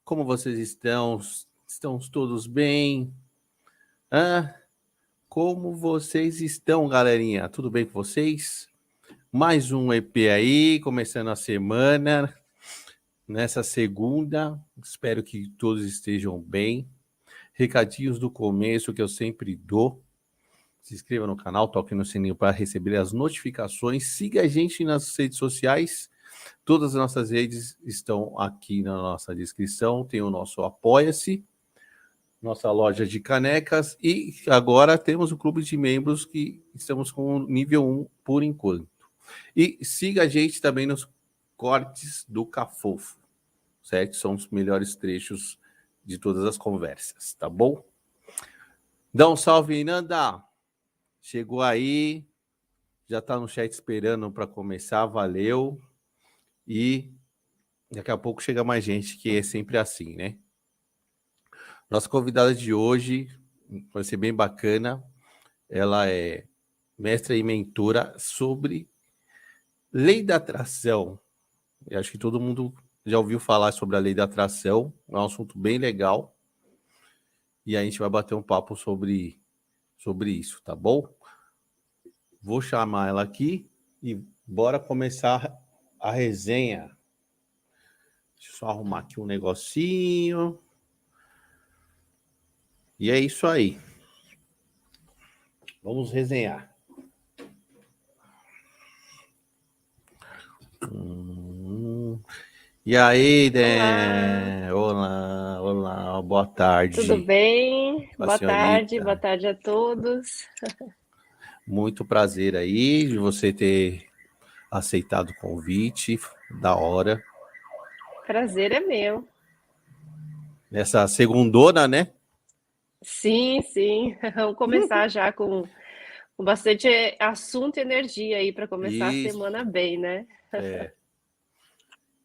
Como vocês estão? Estão todos bem? Hã? Como vocês estão, galerinha? Tudo bem com vocês? Mais um EP aí, começando a semana, nessa segunda. Espero que todos estejam bem. Recadinhos do começo que eu sempre dou. Se inscreva no canal, toque no sininho para receber as notificações. Siga a gente nas redes sociais. Todas as nossas redes estão aqui na nossa descrição. Tem o nosso Apoia-se, nossa loja de canecas. E agora temos o clube de membros que estamos com o nível 1 por enquanto. E siga a gente também nos cortes do Cafofo, certo? São os melhores trechos de todas as conversas, tá bom? Dá um salve, Nanda! Chegou aí, já está no chat esperando para começar, valeu. E daqui a pouco chega mais gente, que é sempre assim, né? Nossa convidada de hoje vai ser bem bacana. Ela é mestra e mentora sobre lei da atração. Eu acho que todo mundo já ouviu falar sobre a lei da atração. É um assunto bem legal. E a gente vai bater um papo sobre isso, tá bom? Vou chamar ela aqui e bora começar a resenha. Deixa eu só arrumar aqui um negocinho. E é isso aí. Vamos resenhar. E aí, Dan? Olá, boa tarde. Tudo bem? Boa senhorita. tarde a todos. Muito prazer aí de você ter aceitado o convite, da hora. Prazer é meu. Nessa segundona, né? Sim. Vamos começar já com bastante assunto e energia aí para começar a Isso. semana bem, né?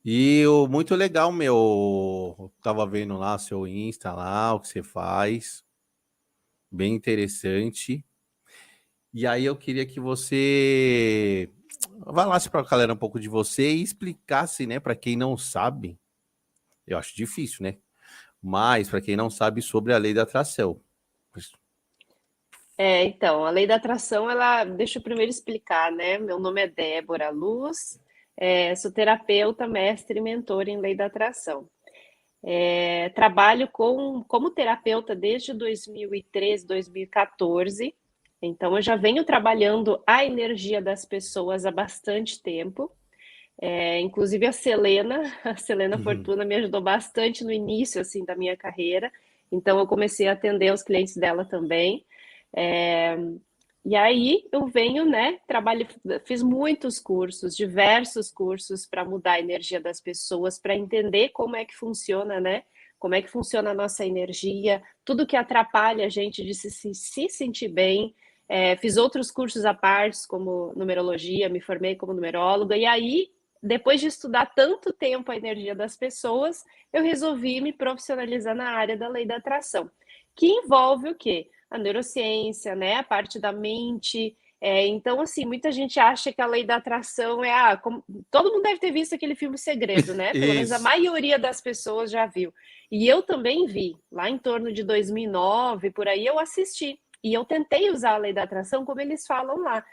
E o muito legal, meu. Eu tava vendo lá seu Insta lá, o que você faz. Bem interessante. E aí eu queria que você falasse para a galera um pouco de você e explicasse, né, para quem não sabe. Eu acho difícil, né? Mas para quem não sabe sobre a lei da atração. Então, a lei da atração, deixa eu primeiro explicar, né? Meu nome é Débora Luz, sou terapeuta, mestre e mentora em lei da atração. Trabalho como terapeuta desde 2013, 2014. Então, eu já venho trabalhando a energia das pessoas há bastante tempo. Inclusive a Selena Fortuna me ajudou bastante no início assim da minha carreira. Então, eu comecei a atender os clientes dela também. É, e aí eu venho, né, fiz muitos cursos, diversos cursos para mudar a energia das pessoas, para entender como é que funciona, né? Como é que funciona a nossa energia, tudo que atrapalha a gente de se sentir bem. Fiz outros cursos à parte, como numerologia, me formei como numeróloga, e aí, depois de estudar tanto tempo a energia das pessoas, eu resolvi me profissionalizar na área da lei da atração, que envolve o quê? A neurociência, né? A parte da mente. Então, assim, muita gente acha que a lei da atração todo mundo deve ter visto aquele filme Segredo, né? Pelo menos a Isso. maioria das pessoas já viu. E eu também vi, lá em torno de 2009, por aí eu assisti. E eu tentei usar a lei da atração como eles falam lá.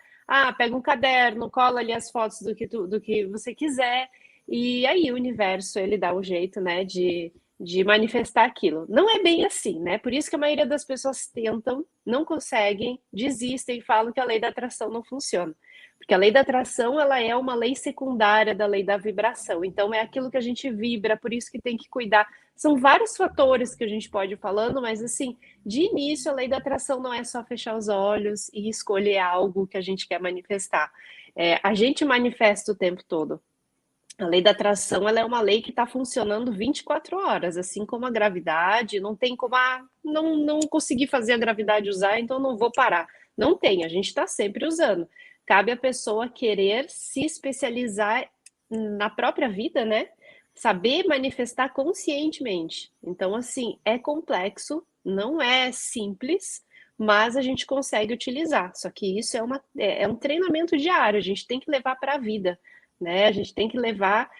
Pega um caderno, cola ali as fotos do que você quiser, e aí o universo, ele dá um jeito, né, de manifestar aquilo. Não é bem assim, né? Por isso que a maioria das pessoas tentam, não conseguem, desistem e falam que a lei da atração não funciona. Porque a lei da atração, ela é uma lei secundária da lei da vibração. Então, é aquilo que a gente vibra, por isso que tem que cuidar. São vários fatores que a gente pode ir falando, mas, assim, de início, a lei da atração não é só fechar os olhos e escolher algo que a gente quer manifestar. A gente manifesta o tempo todo. A lei da atração, ela é uma lei que está funcionando 24 horas, assim como a gravidade. Não tem como, não consegui fazer a gravidade usar, então não vou parar. Não tem, a gente está sempre usando. Cabe à pessoa querer se especializar na própria vida, né? Saber manifestar conscientemente. Então, assim, é complexo, não é simples, mas a gente consegue utilizar. Só que isso é um treinamento diário, a gente tem que levar para a vida, né? A gente tem que levar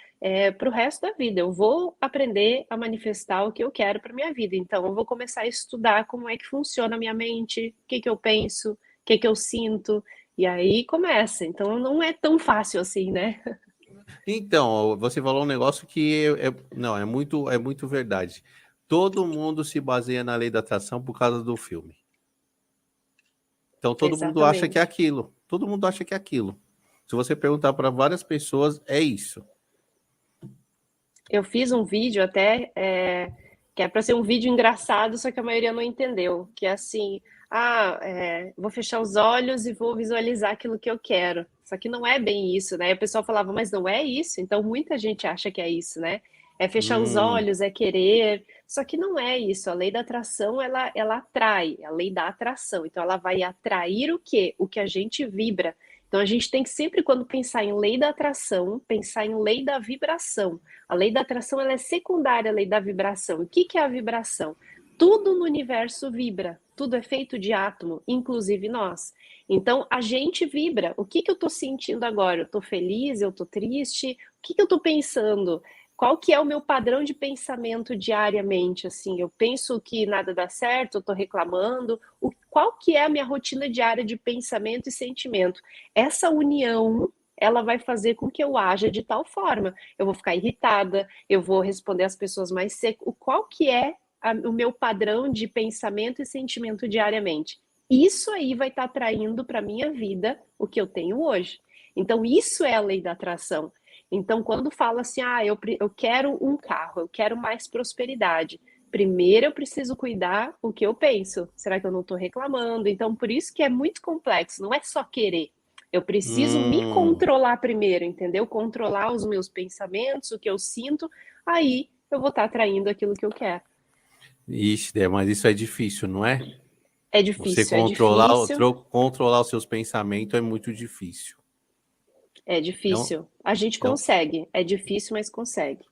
para o resto da vida. Eu vou aprender a manifestar o que eu quero para minha vida. Então, eu vou começar a estudar como é que funciona a minha mente, o que que eu penso, o que que eu sinto, e aí começa. Então, não é tão fácil assim, né? Então, você falou um negócio que não, é muito verdade. Todo mundo se baseia na lei da atração por causa do filme. Então, todo mundo acha que é Exatamente. aquilo. Todo mundo acha que é aquilo. Se você perguntar para várias pessoas, é isso. Eu fiz um vídeo até que é para ser um vídeo engraçado, só que a maioria não entendeu. Que é assim, vou fechar os olhos e vou visualizar aquilo que eu quero. Só que não é bem isso, né? E o pessoal falava, mas não é isso? Então muita gente acha que é isso, né? É fechar os Hum, olhos, é querer. Só que não é isso. A lei da atração, ela atrai, é a lei da atração. Então ela vai atrair o quê? O que a gente vibra. Então a gente tem que sempre, quando pensar em lei da atração, pensar em lei da vibração. A lei da atração ela é secundária à lei da vibração. O que que é a vibração? Tudo no universo vibra, tudo é feito de átomo, inclusive nós. Então a gente vibra. O que que eu estou sentindo agora? Eu estou feliz? Eu estou triste? O que que eu estou pensando? Qual que é o meu padrão de pensamento diariamente? Assim, eu penso que nada dá certo, eu estou reclamando. Qual que é a minha rotina diária de pensamento e sentimento? Essa união ela vai fazer com que eu haja de tal forma. Eu vou ficar irritada, eu vou responder as pessoas mais seco. Qual que é o meu padrão de pensamento e sentimento diariamente? Isso aí vai estar atraindo para minha vida o que eu tenho hoje. Então, isso é a lei da atração. Então, quando fala assim, eu quero um carro, eu quero mais prosperidade. Primeiro eu preciso cuidar o que eu penso. Será que eu não estou reclamando? Então, por isso que é muito complexo, não é só querer. Eu preciso me hum. controlar primeiro, entendeu? Controlar os meus pensamentos, o que eu sinto, aí eu vou estar atraindo aquilo que eu quero. Ixi, mas isso é difícil, não é? É Você difícil, é controlar, difícil, controlar os seus pensamentos é muito difícil. é Então, difícil. A gente então, consegue. É difícil, mas consegue.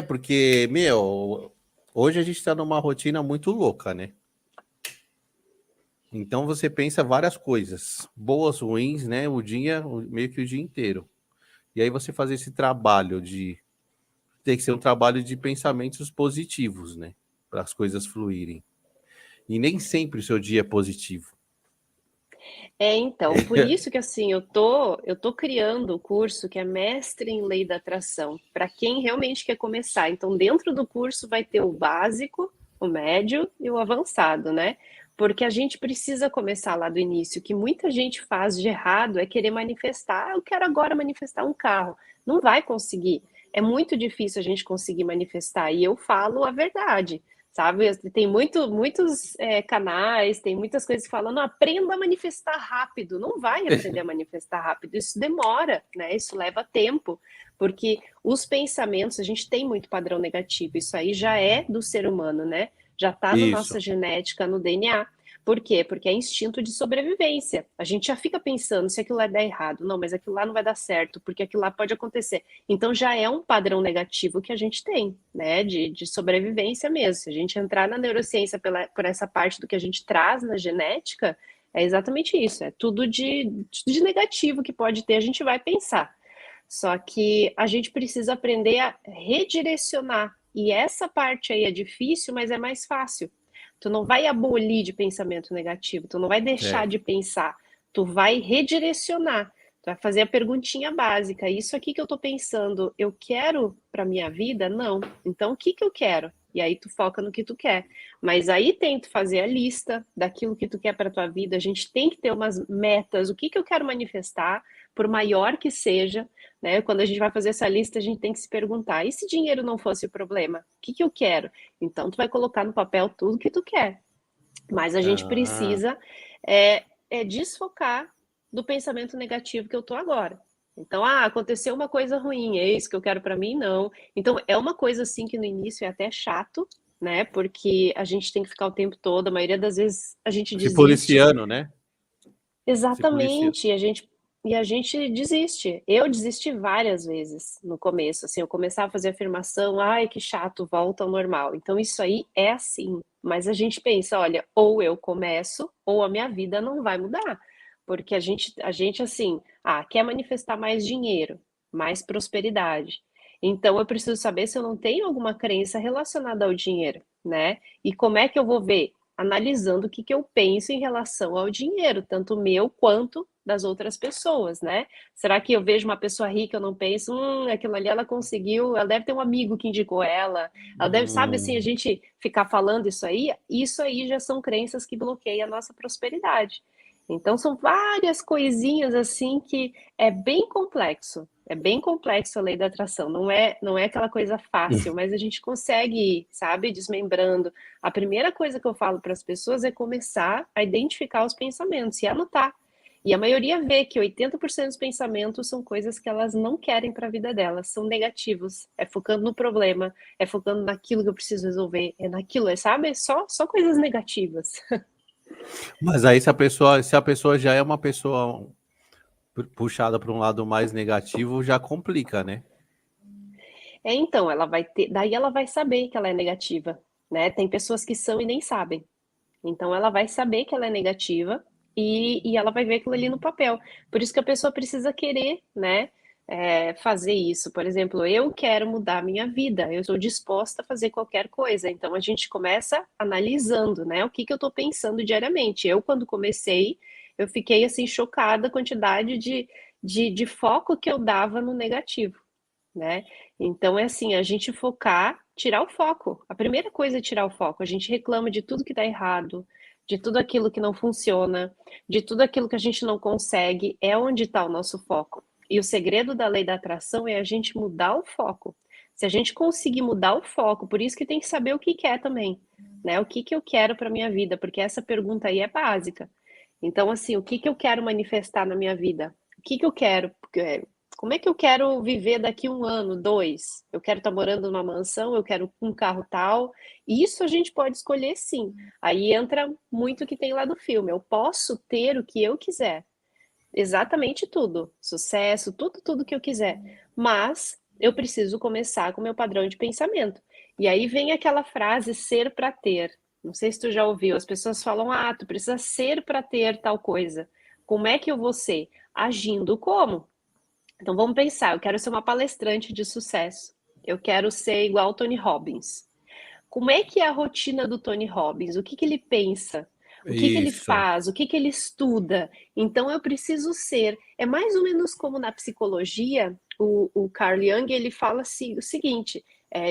porque, meu, hoje a gente está numa rotina muito louca, né? Então você pensa várias coisas, boas, ruins, né? Meio que o dia inteiro. E aí você fazer esse trabalho de tem que ser um trabalho de pensamentos positivos, né? Para as coisas fluírem. E nem sempre o seu dia é positivo. Então, por isso que assim, eu tô criando o curso que é Mestre em Lei da Atração, para quem realmente quer começar. Então, dentro do curso vai ter o básico, o médio e o avançado, né? Porque a gente precisa começar lá do início. O que muita gente faz de errado é querer manifestar, eu quero agora manifestar um carro. Não vai conseguir. É muito difícil a gente conseguir manifestar. E eu falo a verdade. Sabe, tem muitos canais, tem muitas coisas que falam, não, aprenda a manifestar rápido. Não vai aprender a manifestar rápido, isso demora, né? Isso leva tempo, porque os pensamentos, a gente tem muito padrão negativo, isso aí já é do ser humano, né? Já está na nossa Isso. genética, no DNA. Por quê? Porque é instinto de sobrevivência. A gente já fica pensando se aquilo lá der errado, não, mas aquilo lá não vai dar certo, porque aquilo lá pode acontecer. Então já é um padrão negativo que a gente tem, né? De sobrevivência mesmo. Se a gente entrar na neurociência por essa parte do que a gente traz na genética, é exatamente isso. É tudo de negativo que pode ter, a gente vai pensar. Só que a gente precisa aprender a redirecionar. E essa parte aí é difícil, mas é mais fácil. Tu não vai abolir de pensamento negativo, tu não vai deixar É. de pensar, tu vai redirecionar. Tu vai fazer a perguntinha básica. Isso aqui que eu tô pensando, eu quero para minha vida? Não. Então, o que que eu quero? E aí tu foca no que tu quer. Mas aí tem que fazer a lista daquilo que tu quer para tua vida. A gente tem que ter umas metas. O que que eu quero manifestar, por maior que seja, né? Quando a gente vai fazer essa lista, a gente tem que se perguntar: e se dinheiro não fosse o problema? O que que eu quero? Então tu vai colocar no papel tudo que tu quer. Mas a gente Ah, precisa desfocar do pensamento negativo que eu tô agora. Então, aconteceu uma coisa ruim, é isso que eu quero para mim? Não. Então, é uma coisa assim que no início é até chato, né? Porque a gente tem que ficar o tempo todo, a maioria das vezes a gente se desiste. policiando, né? Se policiando. Exatamente, e a gente desiste. Eu desisti várias vezes no começo, assim, eu começava a fazer afirmação, ai, que chato, volta ao normal. Então isso aí é assim, mas a gente pensa, olha, ou eu começo, ou a minha vida não vai mudar. Porque a gente assim, quer manifestar mais dinheiro. mais prosperidade. Então, eu preciso saber se eu não tenho alguma crença relacionada ao dinheiro, né? E como é que eu vou ver? Analisando o que eu penso em relação ao dinheiro, tanto meu quanto das outras pessoas, né? Será que eu vejo uma pessoa rica, eu não penso, aquilo ali ela conseguiu, ela deve ter um amigo que indicou ela deve, sabe assim, a gente ficar falando isso aí já são crenças que bloqueiam a nossa prosperidade. Então, são várias coisinhas assim que é bem complexo. É bem complexo a lei da atração. Não é aquela coisa fácil, mas a gente consegue ir, sabe, desmembrando. A primeira coisa que eu falo para as pessoas é começar a identificar os pensamentos e anotar. E a maioria vê que 80% dos pensamentos são coisas que elas não querem para a vida delas, são negativos. É focando no problema, é focando naquilo que eu preciso resolver, é naquilo, sabe? É só coisas negativas. Mas aí se a pessoa já é uma pessoa puxada para um lado mais negativo, já complica, né? Então, ela vai ter, daí ela vai saber que ela é negativa, né? Tem pessoas que são e nem sabem. Então, ela vai saber que ela é negativa e ela vai ver aquilo ali no papel. Por isso que a pessoa precisa querer, né? Fazer isso. Por exemplo, eu quero mudar a minha vida, eu estou disposta a fazer qualquer coisa. Então, a gente começa analisando, né? O que eu estou pensando diariamente. Eu, quando comecei, eu fiquei assim chocada a quantidade de foco que eu dava no negativo, né? Então é assim, a gente focar, tirar o foco. A primeira coisa é tirar o foco. A gente reclama de tudo que está errado, de tudo aquilo que não funciona, de tudo aquilo que a gente não consegue, é onde está o nosso foco. E o segredo da lei da atração é a gente mudar o foco. Se a gente conseguir mudar o foco, por isso que tem que saber o que quer também, né? O que eu quero para minha vida, porque essa pergunta aí é básica. Então, assim, o que eu quero manifestar na minha vida? O que eu quero? Como é que eu quero viver daqui um ano, dois? Eu quero estar morando numa mansão, eu quero um carro tal. Isso a gente pode escolher sim. Aí entra muito o que tem lá do filme. Eu posso ter o que eu quiser. Exatamente tudo. Sucesso, tudo que eu quiser. Mas eu preciso começar com o meu padrão de pensamento. E aí vem aquela frase ser para ter. Não sei se tu já ouviu. As pessoas falam: "Ah, tu precisa ser para ter tal coisa". Como é que eu vou ser? Agindo como? Então vamos pensar, eu quero ser uma palestrante de sucesso. Eu quero ser igual o Tony Robbins. Como é que é a rotina do Tony Robbins? O que ele pensa? O que ele Isso. faz? O que ele estuda? Então eu preciso ser. É mais ou menos como na psicologia, o Carl Jung ele fala o seguinte,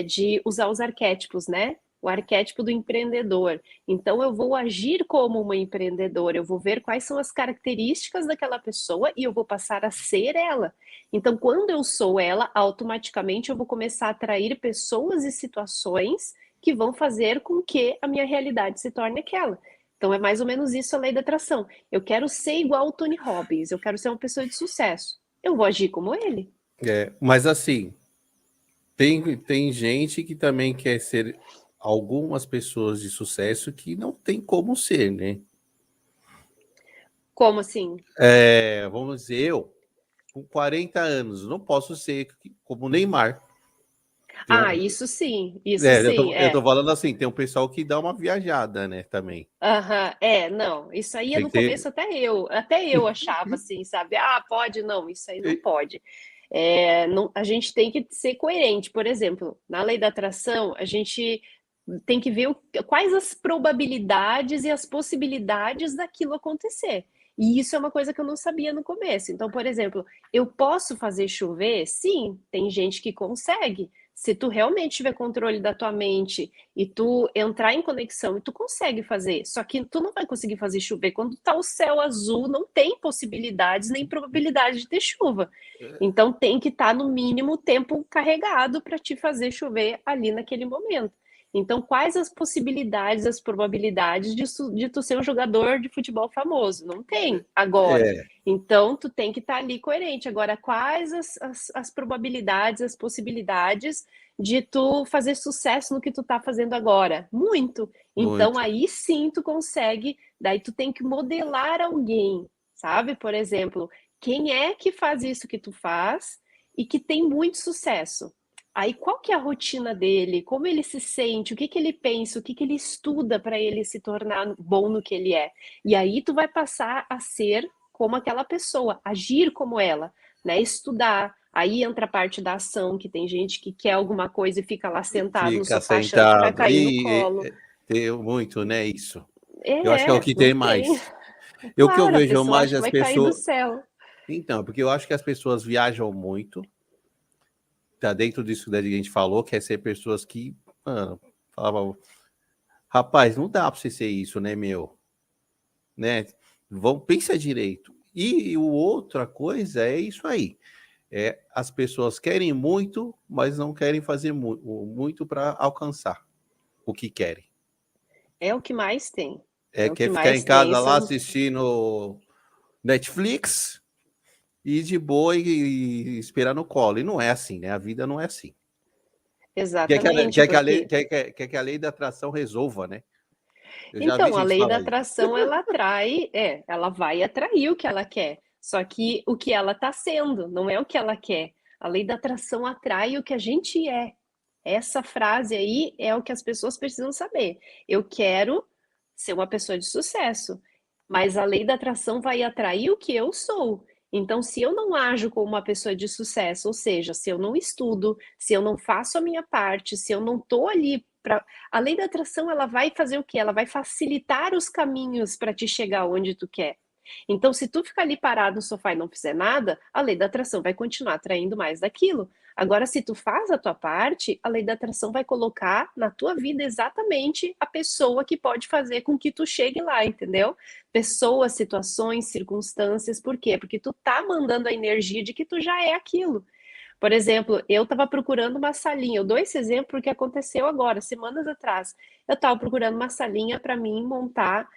de usar os arquétipos, né? O arquétipo do empreendedor. Então eu vou agir como uma empreendedora, eu vou ver quais são as características daquela pessoa e eu vou passar a ser ela. Então, quando eu sou ela, automaticamente eu vou começar a atrair pessoas e situações que vão fazer com que a minha realidade se torne aquela. Então é mais ou menos isso a lei da atração. Eu quero ser igual ao Tony Robbins, eu quero ser uma pessoa de sucesso. Eu vou agir como ele. Mas assim, tem gente que também quer ser algumas pessoas de sucesso que não tem como ser, né? Como assim? Vamos dizer, eu, com 40 anos, não posso ser como o Neymar. Tem Ah, um, isso sim, isso eu sim, tô, eu tô falando assim, tem um pessoal que dá uma viajada, né, também. Aham, não, isso aí Tem no que ter. começo até eu achava assim, sabe? Ah, pode, não, isso aí não e- pode. A gente tem que ser coerente. Por exemplo, na lei da atração, a gente tem que ver quais as probabilidades e as possibilidades daquilo acontecer. E isso é uma coisa que eu não sabia no começo. Então, por exemplo, eu posso fazer chover? Sim, tem gente que consegue. Se tu realmente tiver controle da tua mente e tu entrar em conexão e tu consegue fazer, só que tu não vai conseguir fazer chover quando tá o céu azul, não tem possibilidades nem probabilidade de ter chuva. Então tem que estar no mínimo o tempo carregado para te fazer chover ali naquele momento. Então, quais as possibilidades, as probabilidades de tu ser um jogador de futebol famoso? Não tem agora. É, Então, tu tem que estar ali coerente. Agora, quais as probabilidades, as possibilidades de tu fazer sucesso no que tu tá fazendo agora? Muito. Então, muito. aí sim tu consegue, daí tu tem que modelar alguém, sabe? Por exemplo, quem é que faz isso que tu faz e que tem muito sucesso? Aí qual que é a rotina dele? Como ele se sente? O que que ele pensa? O que que ele estuda para ele se tornar bom no que ele é? E aí tu vai passar a ser como aquela pessoa, agir como ela, né? Estudar, Aí entra a parte da ação, que tem gente que quer alguma coisa e fica lá sentado no Fica sofá achando que vai sentado. cair no colo. Tem muito, né, isso. Eu acho que é o É, que não tem tem. mais. O que eu Claro, a vejo pessoa mais acha que as vai cair do pessoas. céu. Então, porque eu acho que as pessoas viajam muito. Tá dentro disso que a gente falou, que é ser pessoas que, mano, falavam, rapaz, não dá pra você ser isso, né, meu? Né? Pensa direito. E outra coisa é isso aí. As pessoas querem muito, mas não querem fazer muito para alcançar o que querem. É o que mais tem. É o que Quer ficar em mais tem. casa lá assistindo Netflix e de boa e esperar no colo. E não é assim, né? A vida não é assim. Exatamente, porque... Quer que a lei da atração resolva, né? Eu já vi Então, a gente lei da falar isso. atração, ela atrai, ela vai atrair o que ela quer. Só que o que ela está sendo, não é o que ela quer. A lei da atração atrai o que a gente é. Essa frase aí é o que as pessoas precisam saber. Eu quero ser uma pessoa de sucesso, mas a lei da atração vai atrair o que eu sou. Então, se eu não ajo como uma pessoa de sucesso, ou seja, se eu não estudo, se eu não faço a minha parte, se eu não estou ali para... A lei da atração, ela vai fazer o quê? Ela vai facilitar os caminhos para te chegar onde tu quer. Então, se tu ficar ali parado no sofá e não fizer nada, a lei da atração vai continuar atraindo mais daquilo. Agora, se tu faz a tua parte, a lei da atração vai colocar na tua vida exatamente a pessoa que pode fazer com que tu chegue lá, entendeu? Pessoas, situações, circunstâncias, por quê? Porque tu tá mandando a energia de que tu já é aquilo. Por exemplo, eu estava procurando uma salinha. Eu dou esse exemplo porque aconteceu agora, semanas atrás. Eu estava procurando uma salinha para mim montar,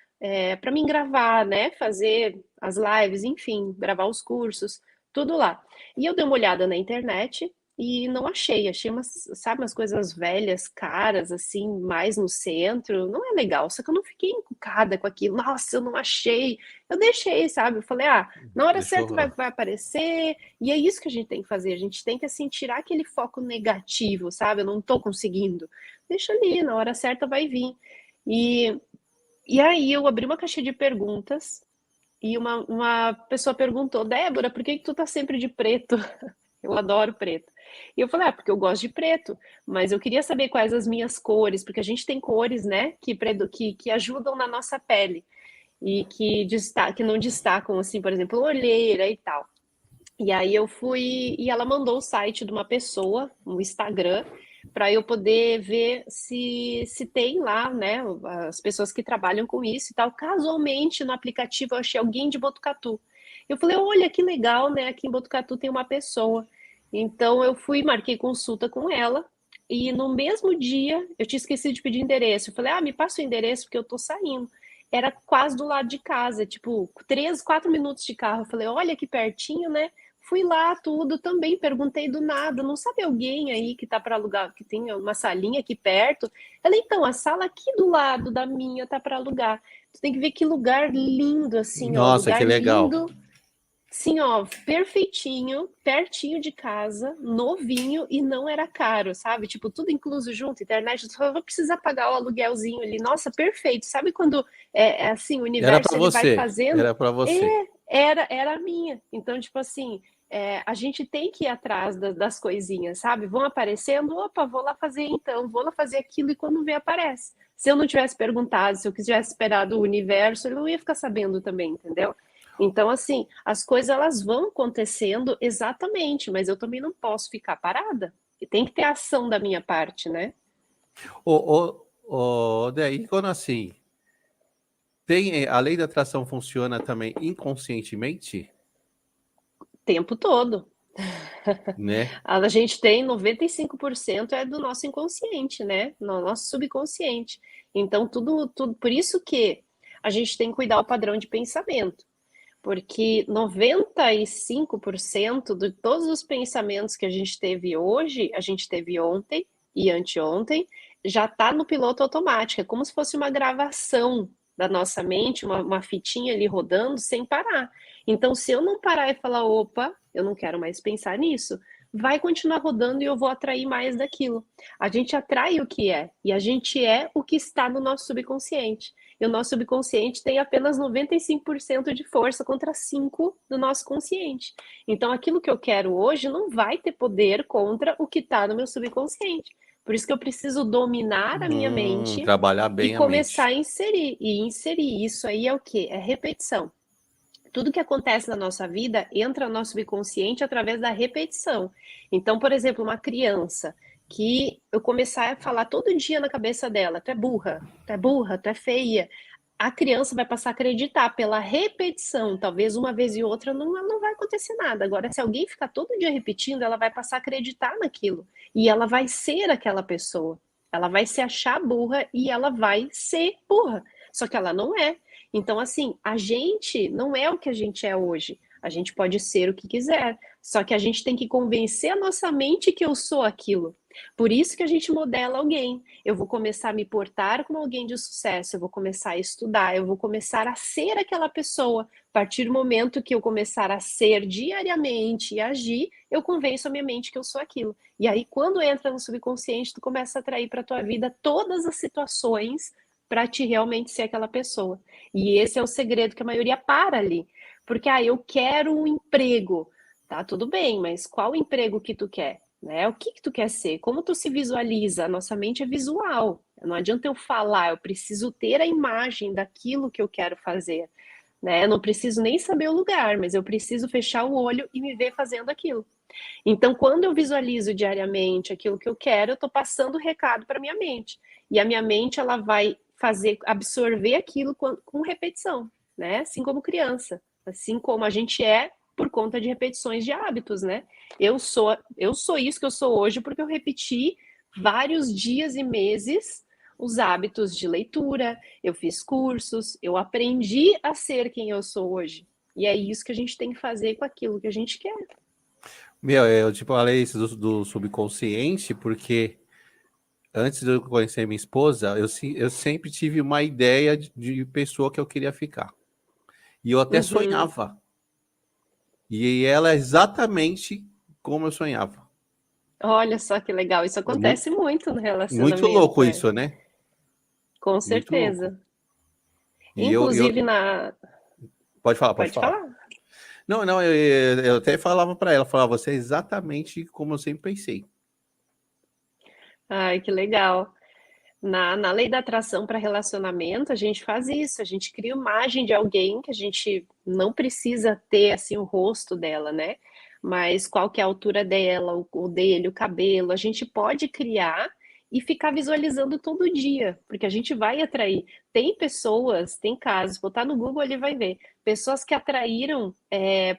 para mim gravar, né? Fazer as lives, enfim, gravar os cursos, tudo lá. E eu dei uma olhada na internet e não achei. Achei umas, sabe, umas coisas velhas, caras, assim, mais no centro. Não é legal. Só que eu não fiquei encucada com aquilo. Nossa, eu não achei. Eu deixei, sabe? Eu falei, na hora Deixa certa vai, eu... vai aparecer. E é isso que a gente tem que fazer. A gente tem que, assim, tirar aquele foco negativo, sabe? Eu não tô conseguindo. Deixa ali, na hora certa vai vir. E, e aí eu abri uma caixa de perguntas e uma pessoa perguntou, Débora, por que tu tá sempre de preto? Eu adoro preto. E eu falei, porque eu gosto de preto, mas eu queria saber quais as minhas cores, porque a gente tem cores, né, que ajudam na nossa pele e que não destacam, assim, por exemplo, olheira e tal. E aí eu fui e ela mandou o site de uma pessoa, um Instagram, para eu poder ver se tem lá, né, as pessoas que trabalham com isso e tal. Casualmente no aplicativo eu achei alguém de Botucatu. Eu falei, olha que legal, né? Aqui em Botucatu tem uma pessoa. Então eu fui, marquei consulta com ela. E no mesmo dia, eu tinha esquecido de pedir endereço. Eu falei, me passa o endereço porque eu tô saindo. Era quase do lado de casa, tipo, 3, 4 minutos de carro. Eu falei, olha que pertinho, né? Fui lá, tudo, também perguntei do nada, não sabe alguém aí que tá para alugar, que tem uma salinha aqui perto? Ela, então, a sala aqui do lado da minha tá para alugar. Tu tem que ver que lugar lindo, assim, ó, Nossa, que lugar legal. lindo, sim, ó, perfeitinho, pertinho de casa, novinho e não era caro, sabe? Tipo, tudo incluso junto, internet, tu só vai precisar pagar o aluguelzinho ali. Nossa, perfeito. Sabe quando é assim, o Era para universo ele vai você. fazendo? Era para você. Era a minha. Então, tipo assim, a gente tem que ir atrás das coisinhas, sabe? Vão aparecendo, opa, vou lá fazer então, vou lá fazer aquilo e quando vê, aparece. Se eu não tivesse perguntado, se eu tivesse esperado o universo, eu não ia ficar sabendo também, entendeu? Então, assim, as coisas elas vão acontecendo exatamente, mas eu também não posso ficar parada. E tem que ter ação da minha parte, né? Daí, quando assim, a lei da atração funciona também inconscientemente, O tempo todo. né? A gente tem 95% é do nosso inconsciente, né? No nosso subconsciente. Então, tudo, por isso que a gente tem que cuidar o padrão de pensamento. Porque 95% de todos os pensamentos que a gente teve hoje, a gente teve ontem e anteontem, já está no piloto automático. É como se fosse uma gravação da nossa mente, uma fitinha ali rodando sem parar. Então, se eu não parar e falar, opa, eu não quero mais pensar nisso, vai continuar rodando e eu vou atrair mais daquilo. A gente atrai o que é, e a gente é o que está no nosso subconsciente. e o nosso subconsciente tem apenas 95% de força contra 5% do nosso consciente. Então, aquilo que eu quero hoje não vai ter poder contra o que está no meu subconsciente. Por isso que eu preciso dominar a minha mente Trabalhar e bem a começar mente. a inserir. E inserir isso aí é o quê? É repetição. Tudo que acontece na nossa vida entra no nosso subconsciente através da repetição. Então, por exemplo, uma criança que eu começar a falar todo dia na cabeça dela, tu é burra, tu é burra, tu é feia, a criança vai passar a acreditar pela repetição, talvez uma vez e outra não vai acontecer nada. Agora, se alguém ficar todo dia repetindo, ela vai passar a acreditar naquilo e ela vai ser aquela pessoa. Ela vai se achar burra e ela vai ser burra. Só que ela não é. Então, assim, a gente não é o que a gente é hoje. A gente pode ser o que quiser. Só que a gente tem que convencer a nossa mente que eu sou aquilo. Por isso que a gente modela alguém. Eu vou começar a me portar como alguém de sucesso, eu vou começar a estudar, eu vou começar a ser aquela pessoa. A partir do momento que eu começar a ser diariamente e agir, eu convenço a minha mente que eu sou aquilo. E aí, quando entra no subconsciente, tu começa a atrair para tua vida todas as situações para te realmente ser aquela pessoa. E esse é o segredo que a maioria para ali. Porque, eu quero um emprego. Tá, tudo bem, mas qual emprego que tu quer? Né? O que tu quer ser? Como tu se visualiza? A nossa mente é visual. Não adianta eu falar, eu preciso ter a imagem daquilo que eu quero fazer. Né? Eu não preciso nem saber o lugar, mas eu preciso fechar o olho e me ver fazendo aquilo. Então, quando eu visualizo diariamente aquilo que eu quero, eu estou passando o recado para minha mente. E a minha mente ela vai fazer absorver aquilo com repetição, né? Assim como criança, assim como a gente é por conta de repetições de hábitos, né? Eu sou isso que eu sou hoje porque eu repeti vários dias e meses os hábitos de leitura, eu fiz cursos, eu aprendi a ser quem eu sou hoje. E é isso que a gente tem que fazer com aquilo que a gente quer. Meu, eu tipo falei isso do subconsciente, porque antes de eu conhecer minha esposa, eu sempre tive uma ideia de pessoa que eu queria ficar. E eu até Uhum. sonhava. E ela é exatamente como eu sonhava. Olha só que legal, isso É acontece muito no muito relacionamento, louco é. isso, né? Com Muito louco. certeza. E eu Inclusive na. pode falar, pode Pode falar. falar. Não, não, eu até falava para ela, falava, você é exatamente como eu sempre pensei. Ai, que legal. Na lei da atração para relacionamento, a gente faz isso, a gente cria imagem de alguém que a gente não precisa ter assim o rosto dela, né? Mas qual que é a altura dela, o dele, o cabelo, a gente pode criar e ficar visualizando todo dia, porque a gente vai atrair. Tem pessoas, tem casos, botar no Google ele vai ver, pessoas que atraíram,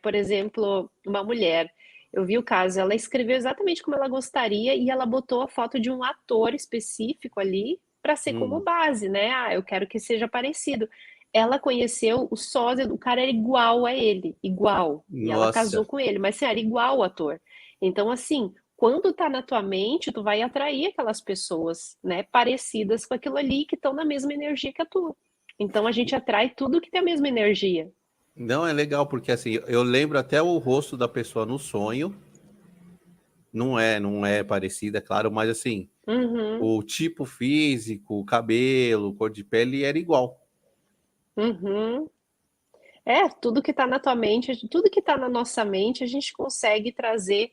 por exemplo, uma mulher. Eu vi o caso, ela escreveu exatamente como ela gostaria e ela botou a foto de um ator específico ali para ser como Hum, base, né? Eu quero que seja parecido. Ela conheceu o sósia, o cara era igual a ele, igual. E ela casou nossa. com ele, mas assim, era igual o ator. Então, assim, quando tá na tua mente, tu vai atrair aquelas pessoas, né, parecidas com aquilo ali que estão na mesma energia que a tua. Então a gente atrai tudo que tem a mesma energia. Não, é legal, porque assim, eu lembro até o rosto da pessoa no sonho. Não é parecida, é claro, mas assim, Uhum. o tipo físico, o cabelo, cor de pele era igual. Uhum. Tudo que está na tua mente, tudo que está na nossa mente, a gente consegue trazer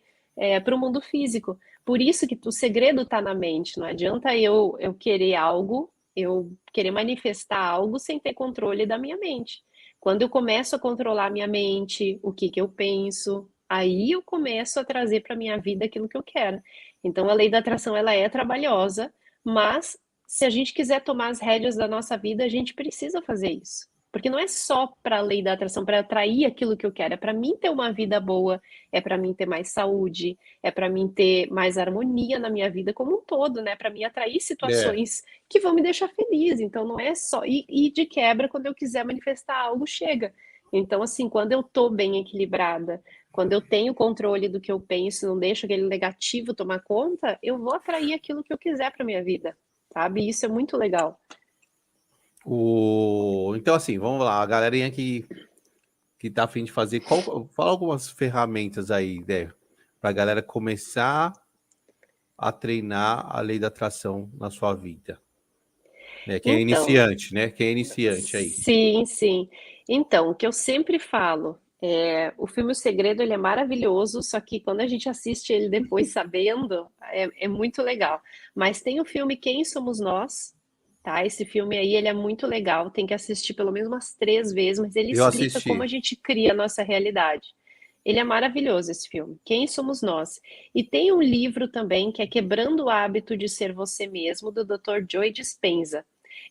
para o mundo físico. Por isso que o segredo está na mente. Não adianta eu querer algo, eu querer manifestar algo sem ter controle da minha mente. Quando eu começo a controlar a minha mente, o que que eu penso, aí eu começo a trazer para minha vida aquilo que eu quero. Então a lei da atração ela é trabalhosa, mas se a gente quiser tomar as rédeas da nossa vida, a gente precisa fazer isso. Porque não é só para a lei da atração, para atrair aquilo que eu quero, é para mim ter uma vida boa, é para mim ter mais saúde, é para mim ter mais harmonia na minha vida como um todo, né? Para mim atrair É. situações que vão me deixar feliz. Então não é só. E de quebra, quando eu quiser manifestar algo, chega. Então, assim, quando eu tô bem equilibrada, quando eu tenho controle do que eu penso, não deixo aquele negativo tomar conta, eu vou atrair aquilo que eu quiser para minha vida, sabe? E isso é muito legal. Então, assim, vamos lá, a galerinha que tá a fim de fazer, fala algumas ferramentas aí, né, pra galera começar a treinar a lei da atração na sua vida. É, quem é Então, iniciante, né? Quem é iniciante aí. sim, sim. Então, o que eu sempre falo o filme O Segredo, ele é maravilhoso, só que quando a gente assiste ele depois sabendo, é muito legal. Mas tem o filme Quem Somos Nós, tá? Esse filme aí, ele é muito legal, tem que assistir pelo menos umas 3 vezes, mas ele Eu explica como a assisti. gente cria a nossa realidade. Ele é maravilhoso, esse filme. Quem Somos Nós? E tem um livro também que é Quebrando o Hábito de Ser Você Mesmo, do Dr. Joe Dispenza.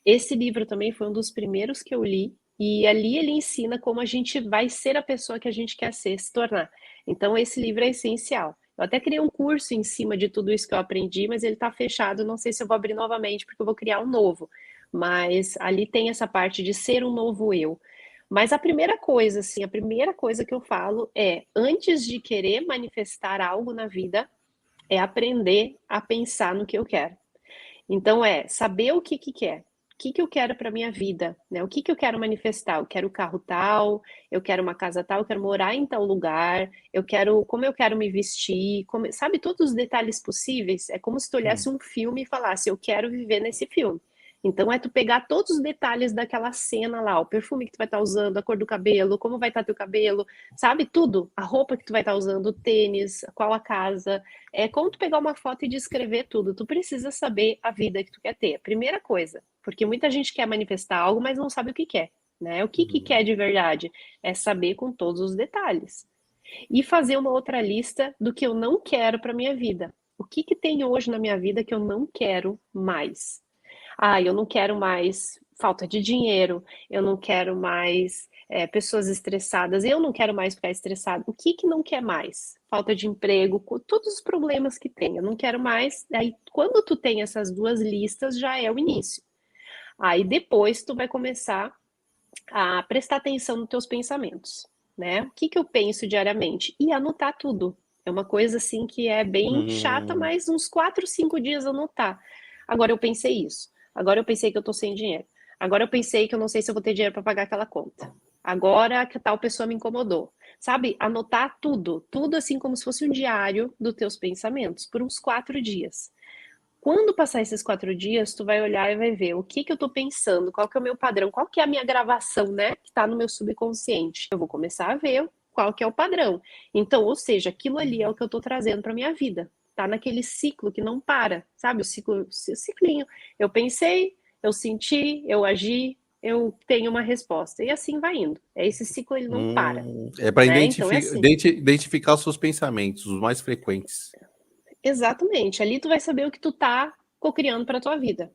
Esse livro também foi um dos primeiros que eu li, e ali ele ensina como a gente vai ser a pessoa que a gente quer ser, se tornar. Então, esse livro é essencial. Eu até criei um curso em cima de tudo isso que eu aprendi, mas ele está fechado. Não sei se eu vou abrir novamente, porque eu vou criar um novo. Mas ali tem essa parte de ser um novo eu. Mas a primeira coisa, assim, a primeira coisa que eu falo é, antes de querer manifestar algo na vida, é aprender a pensar no que eu quero. Então é saber o que que quer. O que que eu quero para minha vida, né? O que que eu quero manifestar? Eu quero o carro tal, eu quero uma casa tal, eu quero morar em tal lugar, eu quero como eu quero me vestir, sabe todos os detalhes possíveis? É como se tu olhasse um filme e falasse, eu quero viver nesse filme. Então é tu pegar todos os detalhes daquela cena lá, o perfume que tu vai estar usando, a cor do cabelo, como vai estar teu cabelo, sabe tudo, a roupa que tu vai estar usando, o tênis, qual a casa, é como tu pegar uma foto e descrever tudo. Tu precisa saber a vida que tu quer ter. Primeira coisa, porque muita gente quer manifestar algo, mas não sabe o que quer, né? O que que Uhum. quer de verdade? É saber com todos os detalhes. E fazer uma outra lista do que eu não quero para minha vida. O que que tem hoje na minha vida que eu não quero mais? Ah, eu não quero mais falta de dinheiro, eu não quero mais pessoas estressadas, eu não quero mais ficar estressado. O que que não quer mais? Falta de emprego, com todos os problemas que tem, eu não quero mais. Aí, quando tu tem essas duas listas, já é o início. Aí depois tu vai começar a prestar atenção nos teus pensamentos, né? O que que eu penso diariamente? E anotar tudo. É uma coisa assim que é bem chata, Hum, mas uns 4, 5 dias anotar. Agora eu pensei isso. Agora eu pensei que eu tô sem dinheiro. Agora eu pensei que eu não sei se eu vou ter dinheiro para pagar aquela conta. Agora que tal pessoa me incomodou. Sabe? Anotar tudo, tudo assim como se fosse um diário dos teus pensamentos por uns 4 dias. Quando passar esses 4 dias, tu vai olhar e vai ver o que que eu tô pensando, qual que é o meu padrão, qual que é a minha gravação, né, que tá no meu subconsciente. Eu vou começar a ver qual que é o padrão. Então, ou seja, aquilo ali é o que eu tô trazendo para minha vida. Tá naquele ciclo que não para, sabe? O ciclinho. Eu pensei, eu senti, eu agi, eu tenho uma resposta. E assim vai indo. Esse ciclo ele não para, é para né? Então é assim. identificar os seus pensamentos, os mais frequentes. Exatamente. Ali tu vai saber o que tu tá cocriando para tua vida.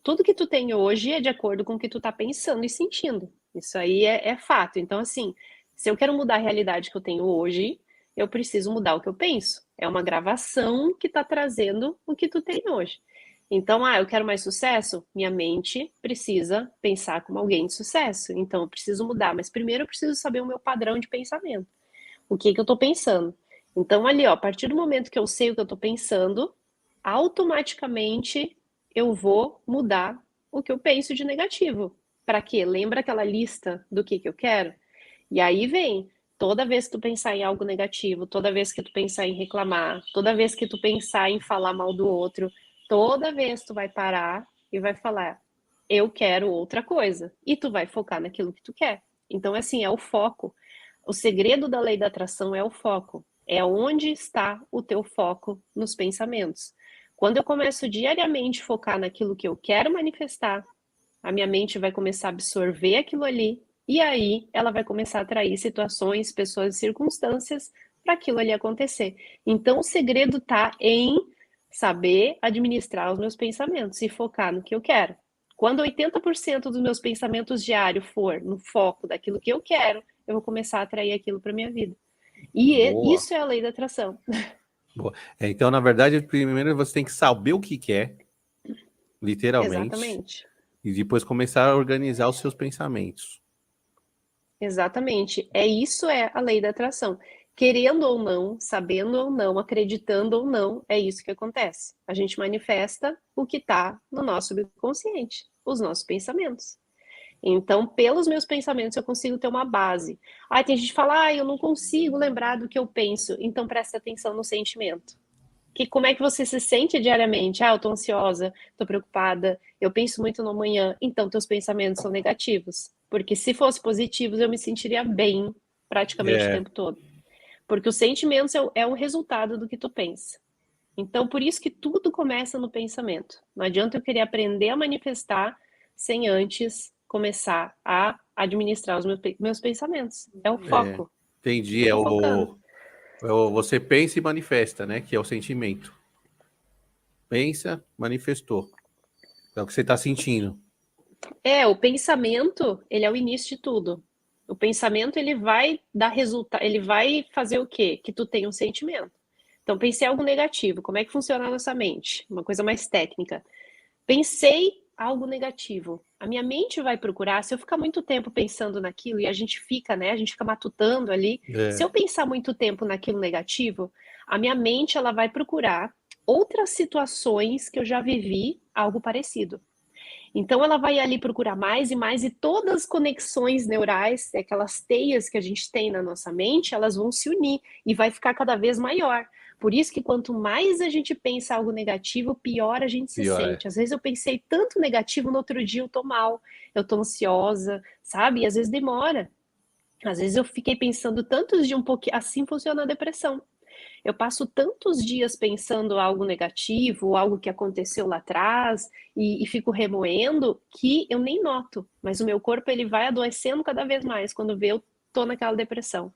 Tudo que tu tem hoje é de acordo com o que tu tá pensando e sentindo. Isso aí é fato. Então, assim, se eu quero mudar a realidade que eu tenho hoje, eu preciso mudar o que eu penso. É uma gravação que tá trazendo o que tu tem hoje. Então, eu quero mais sucesso? Minha mente precisa pensar como alguém de sucesso. Então, eu preciso mudar. Mas primeiro eu preciso saber o meu padrão de pensamento. O que que eu tô pensando? Então, ali, ó, a partir do momento que eu sei o que eu tô pensando, automaticamente eu vou mudar o que eu penso de negativo. Para quê? Lembra aquela lista do que eu quero? E aí vem, toda vez que tu pensar em algo negativo, toda vez que tu pensar em reclamar, toda vez que tu pensar em falar mal do outro, toda vez tu vai parar e vai falar, eu quero outra coisa. E tu vai focar naquilo que tu quer. Então, assim, é o foco. O segredo da lei da atração é o foco. É onde está o teu foco nos pensamentos. Quando eu começo diariamente a focar naquilo que eu quero manifestar, a minha mente vai começar a absorver aquilo ali e aí ela vai começar a atrair situações, pessoas e circunstâncias para aquilo ali acontecer. Então o segredo está em saber administrar os meus pensamentos e focar no que eu quero. Quando 80% dos meus pensamentos diários for no foco daquilo que eu quero, eu vou começar a atrair aquilo para minha vida. E Boa, isso é a lei da atração. boa. Então, na verdade, primeiro você tem que saber o que quer, literalmente, Exatamente. e depois começar a organizar os seus pensamentos. Exatamente. Isso é a lei da atração. Querendo ou não, sabendo ou não, acreditando ou não, é isso que acontece. A gente manifesta o que está no nosso subconsciente, os nossos pensamentos. Então, pelos meus pensamentos, eu consigo ter uma base. Tem gente que fala, eu não consigo lembrar do que eu penso. Então, presta atenção no sentimento. Como é que você se sente diariamente? Ah, eu tô ansiosa, tô preocupada, eu penso muito no amanhã. Então, teus pensamentos são negativos. Porque se fossem positivos, eu me sentiria bem praticamente o É, tempo todo. Porque os sentimentos é o resultado do que tu pensa. Então, por isso que tudo começa no pensamento. Não adianta eu querer aprender a manifestar sem antes começar a administrar os meus pensamentos. É o é, foco. Eu entendi. tô focando. Você pensa e manifesta, né? Que é o sentimento. Pensa, manifestou. É o que você está sentindo. O pensamento, ele é o início de tudo. O pensamento, ele vai dar resultado, ele vai fazer o quê? Que tu tenha um sentimento. Então, pensei algo negativo. Como é que funciona a nossa mente? Uma coisa mais técnica. Pensei algo negativo. A minha mente vai procurar, se eu ficar muito tempo pensando naquilo, e a gente fica, né? A gente fica matutando ali. Se É, eu pensar muito tempo naquilo negativo, a minha mente ela vai procurar outras situações que eu já vivi algo parecido. Então ela vai ali procurar mais e mais, e todas as conexões neurais, aquelas teias que a gente tem na nossa mente, elas vão se unir e vai ficar cada vez maior. Por isso que quanto mais a gente pensa algo negativo, pior a gente se pior é. sente. Às vezes eu pensei tanto negativo, no outro dia eu tô mal, eu tô ansiosa, sabe? E às vezes demora. Às vezes eu fiquei pensando tantos dias um pouquinho, assim funciona a depressão. Eu passo tantos dias pensando algo negativo, algo que aconteceu lá atrás, e fico remoendo, que eu nem noto. Mas o meu corpo ele vai adoecendo cada vez mais quando vê eu tô naquela depressão.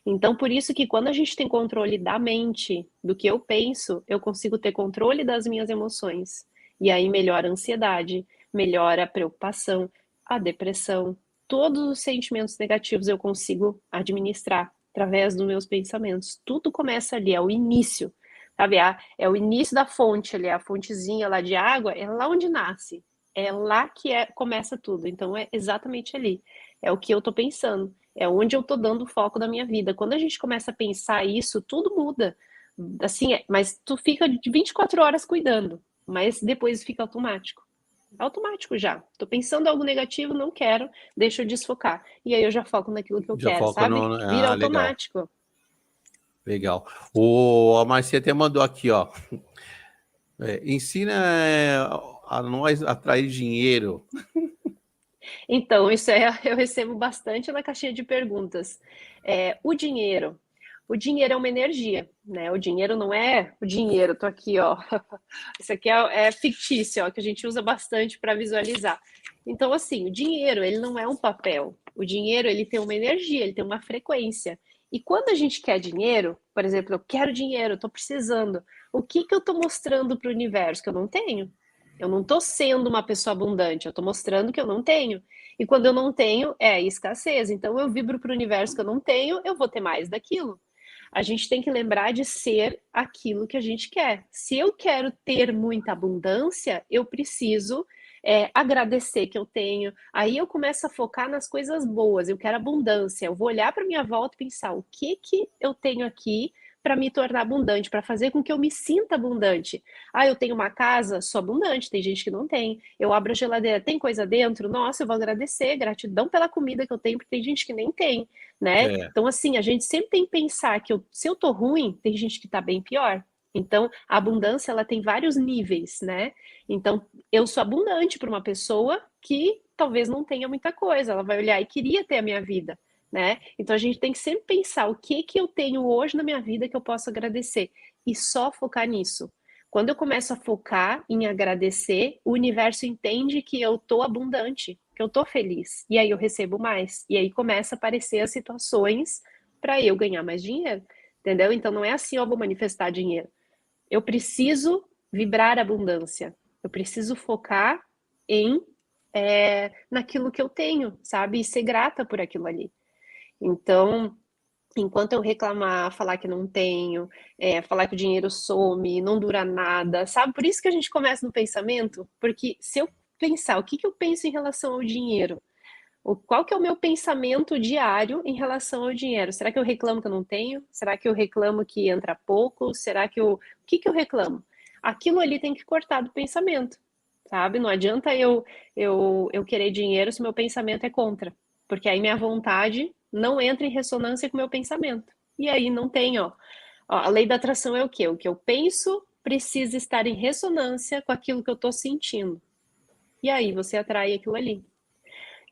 Então, por isso que quando a gente tem controle da mente, do que eu penso, eu consigo ter controle das minhas emoções. E aí melhora a ansiedade, melhora a preocupação, a depressão, todos os sentimentos negativos eu consigo administrar através dos meus pensamentos. Tudo começa ali, é o início, sabe? É o início da fonte ali, a fontezinha lá de água, é lá onde nasce. É lá que começa tudo. Então é exatamente ali. É o que eu tô pensando. É onde eu tô dando o foco da minha vida. Quando a gente começa a pensar isso, tudo muda. Assim, mas tu fica de 24 horas cuidando, mas depois fica automático. Automático já. Tô pensando algo negativo, não quero, deixa eu desfocar. E aí eu já foco naquilo que eu Já quero, foca sabe? no. Vira Ah, legal. automático. Legal. A Marcia até mandou aqui, ó. Ensina a nós a atrair dinheiro. Então, isso eu recebo bastante na caixinha de perguntas. O dinheiro. O dinheiro é uma energia, né? O dinheiro não é o dinheiro. Tô aqui, ó. Isso aqui é fictício, ó, que a gente usa bastante para visualizar. Então, assim, o dinheiro, ele não é um papel. O dinheiro, ele tem uma energia, ele tem uma frequência. E quando a gente quer dinheiro, por exemplo, eu quero dinheiro, eu tô precisando. O que que eu tô mostrando para o universo que eu não tenho? Eu não estou sendo uma pessoa abundante, eu estou mostrando que eu não tenho. E quando eu não tenho, é escassez. Então eu vibro para o universo que eu não tenho, eu vou ter mais daquilo. A gente tem que lembrar de ser aquilo que a gente quer. Se eu quero ter muita abundância, eu preciso agradecer que eu tenho. Aí eu começo a focar nas coisas boas. Eu quero abundância. Eu vou olhar para minha volta e pensar o que que eu tenho aqui para me tornar abundante, para fazer com que eu me sinta abundante. Ah, eu tenho uma casa, sou abundante, tem gente que não tem. Eu abro a geladeira, tem coisa dentro? Nossa, eu vou agradecer, gratidão pela comida que eu tenho, porque tem gente que nem tem, né? É, Então, assim, a gente sempre tem que pensar que se eu tô ruim, tem gente que tá bem pior. Então, a abundância, ela tem vários níveis, né? Então, eu sou abundante para uma pessoa que talvez não tenha muita coisa, ela vai olhar e queria ter a minha vida, né? Então, a gente tem que sempre pensar o que que eu tenho hoje na minha vida que eu posso agradecer e só focar nisso. Quando eu começo a focar em agradecer, o universo entende que eu tô abundante, que eu tô feliz, e aí eu recebo mais. E aí começa a aparecer as situações para eu ganhar mais dinheiro, entendeu? Então não é assim, ó, vou manifestar dinheiro. Eu preciso vibrar abundância. Eu preciso focar em naquilo que eu tenho, sabe? E ser grata por aquilo ali. Então, enquanto eu reclamar, falar que não tenho, falar que o dinheiro some, não dura nada, sabe? Por isso que a gente começa no pensamento, porque se eu pensar o que que eu penso em relação ao dinheiro, qual que é o meu pensamento diário em relação ao dinheiro? Será que eu reclamo que eu não tenho? Será que eu reclamo que entra pouco? Será que eu. O que que eu reclamo? Aquilo ali tem que cortar do pensamento, sabe? Não adianta eu querer dinheiro se meu pensamento é contra, porque aí minha vontade não entra em ressonância com o meu pensamento. E aí não tem, ó. Ó, a lei da atração é o quê? O que eu penso precisa estar em ressonância com aquilo que eu estou sentindo. E aí você atrai aquilo ali.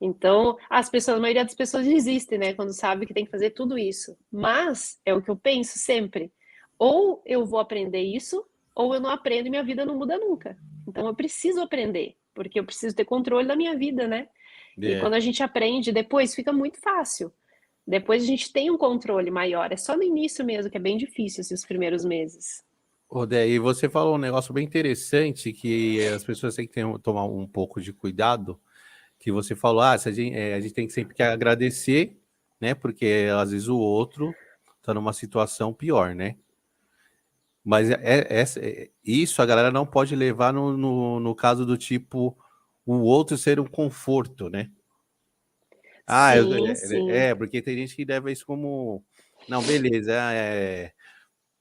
Então, a maioria das pessoas desistem, né? Quando sabe que tem que fazer tudo isso. Mas é o que eu penso sempre. Ou eu vou aprender isso, ou eu não aprendo e minha vida não muda nunca. Então eu preciso aprender, porque eu preciso ter controle da minha vida, né? E É. quando a gente aprende, depois fica muito fácil. Depois a gente tem um controle maior. É só no início mesmo que é bem difícil esses primeiros meses. Odé, e você falou um negócio bem interessante que as pessoas têm que tomar um pouco de cuidado, que você falou, se a gente tem que sempre que agradecer, né? Porque às vezes o outro está numa situação pior, né? Mas isso a galera não pode levar no caso do tipo o outro ser um conforto, né? Sim, sim. Porque tem gente que leva isso como. Não, beleza,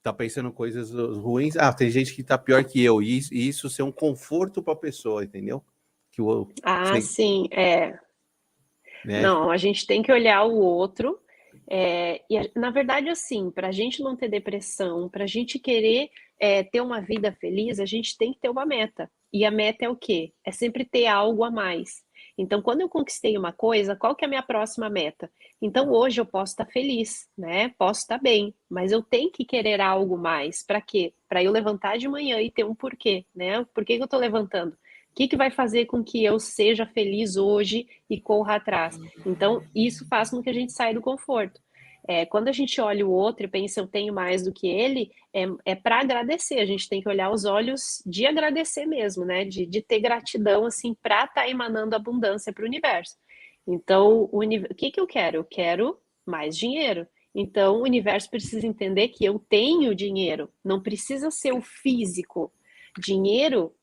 tá pensando coisas ruins. Tem gente que tá pior que eu, e isso ser um conforto para a pessoa, entendeu? Que o. Ah, Sei, sim, é. né? Não, a gente tem que olhar o outro. Na verdade, assim, para a gente não ter depressão, para a gente querer ter uma vida feliz, a gente tem que ter uma meta. E a meta é o quê? É sempre ter algo a mais. Então, quando eu conquistei uma coisa, qual que é a minha próxima meta? Então, hoje eu posso estar feliz, né? Posso estar bem, mas eu tenho que querer algo mais. Para quê? Para eu levantar de manhã e ter um porquê, né? Por que que eu estou levantando? O que que vai fazer com que eu seja feliz hoje e corra atrás? Então, isso faz com que a gente saia do conforto. Quando a gente olha o outro e pensa eu tenho mais do que ele, é para agradecer. A gente tem que olhar os olhos de agradecer mesmo, né? De ter gratidão, assim, para estar tá emanando abundância para o universo. Então, o que que eu quero? Eu quero mais dinheiro. Então, o universo precisa entender que eu tenho dinheiro, não precisa ser o físico. Dinheiro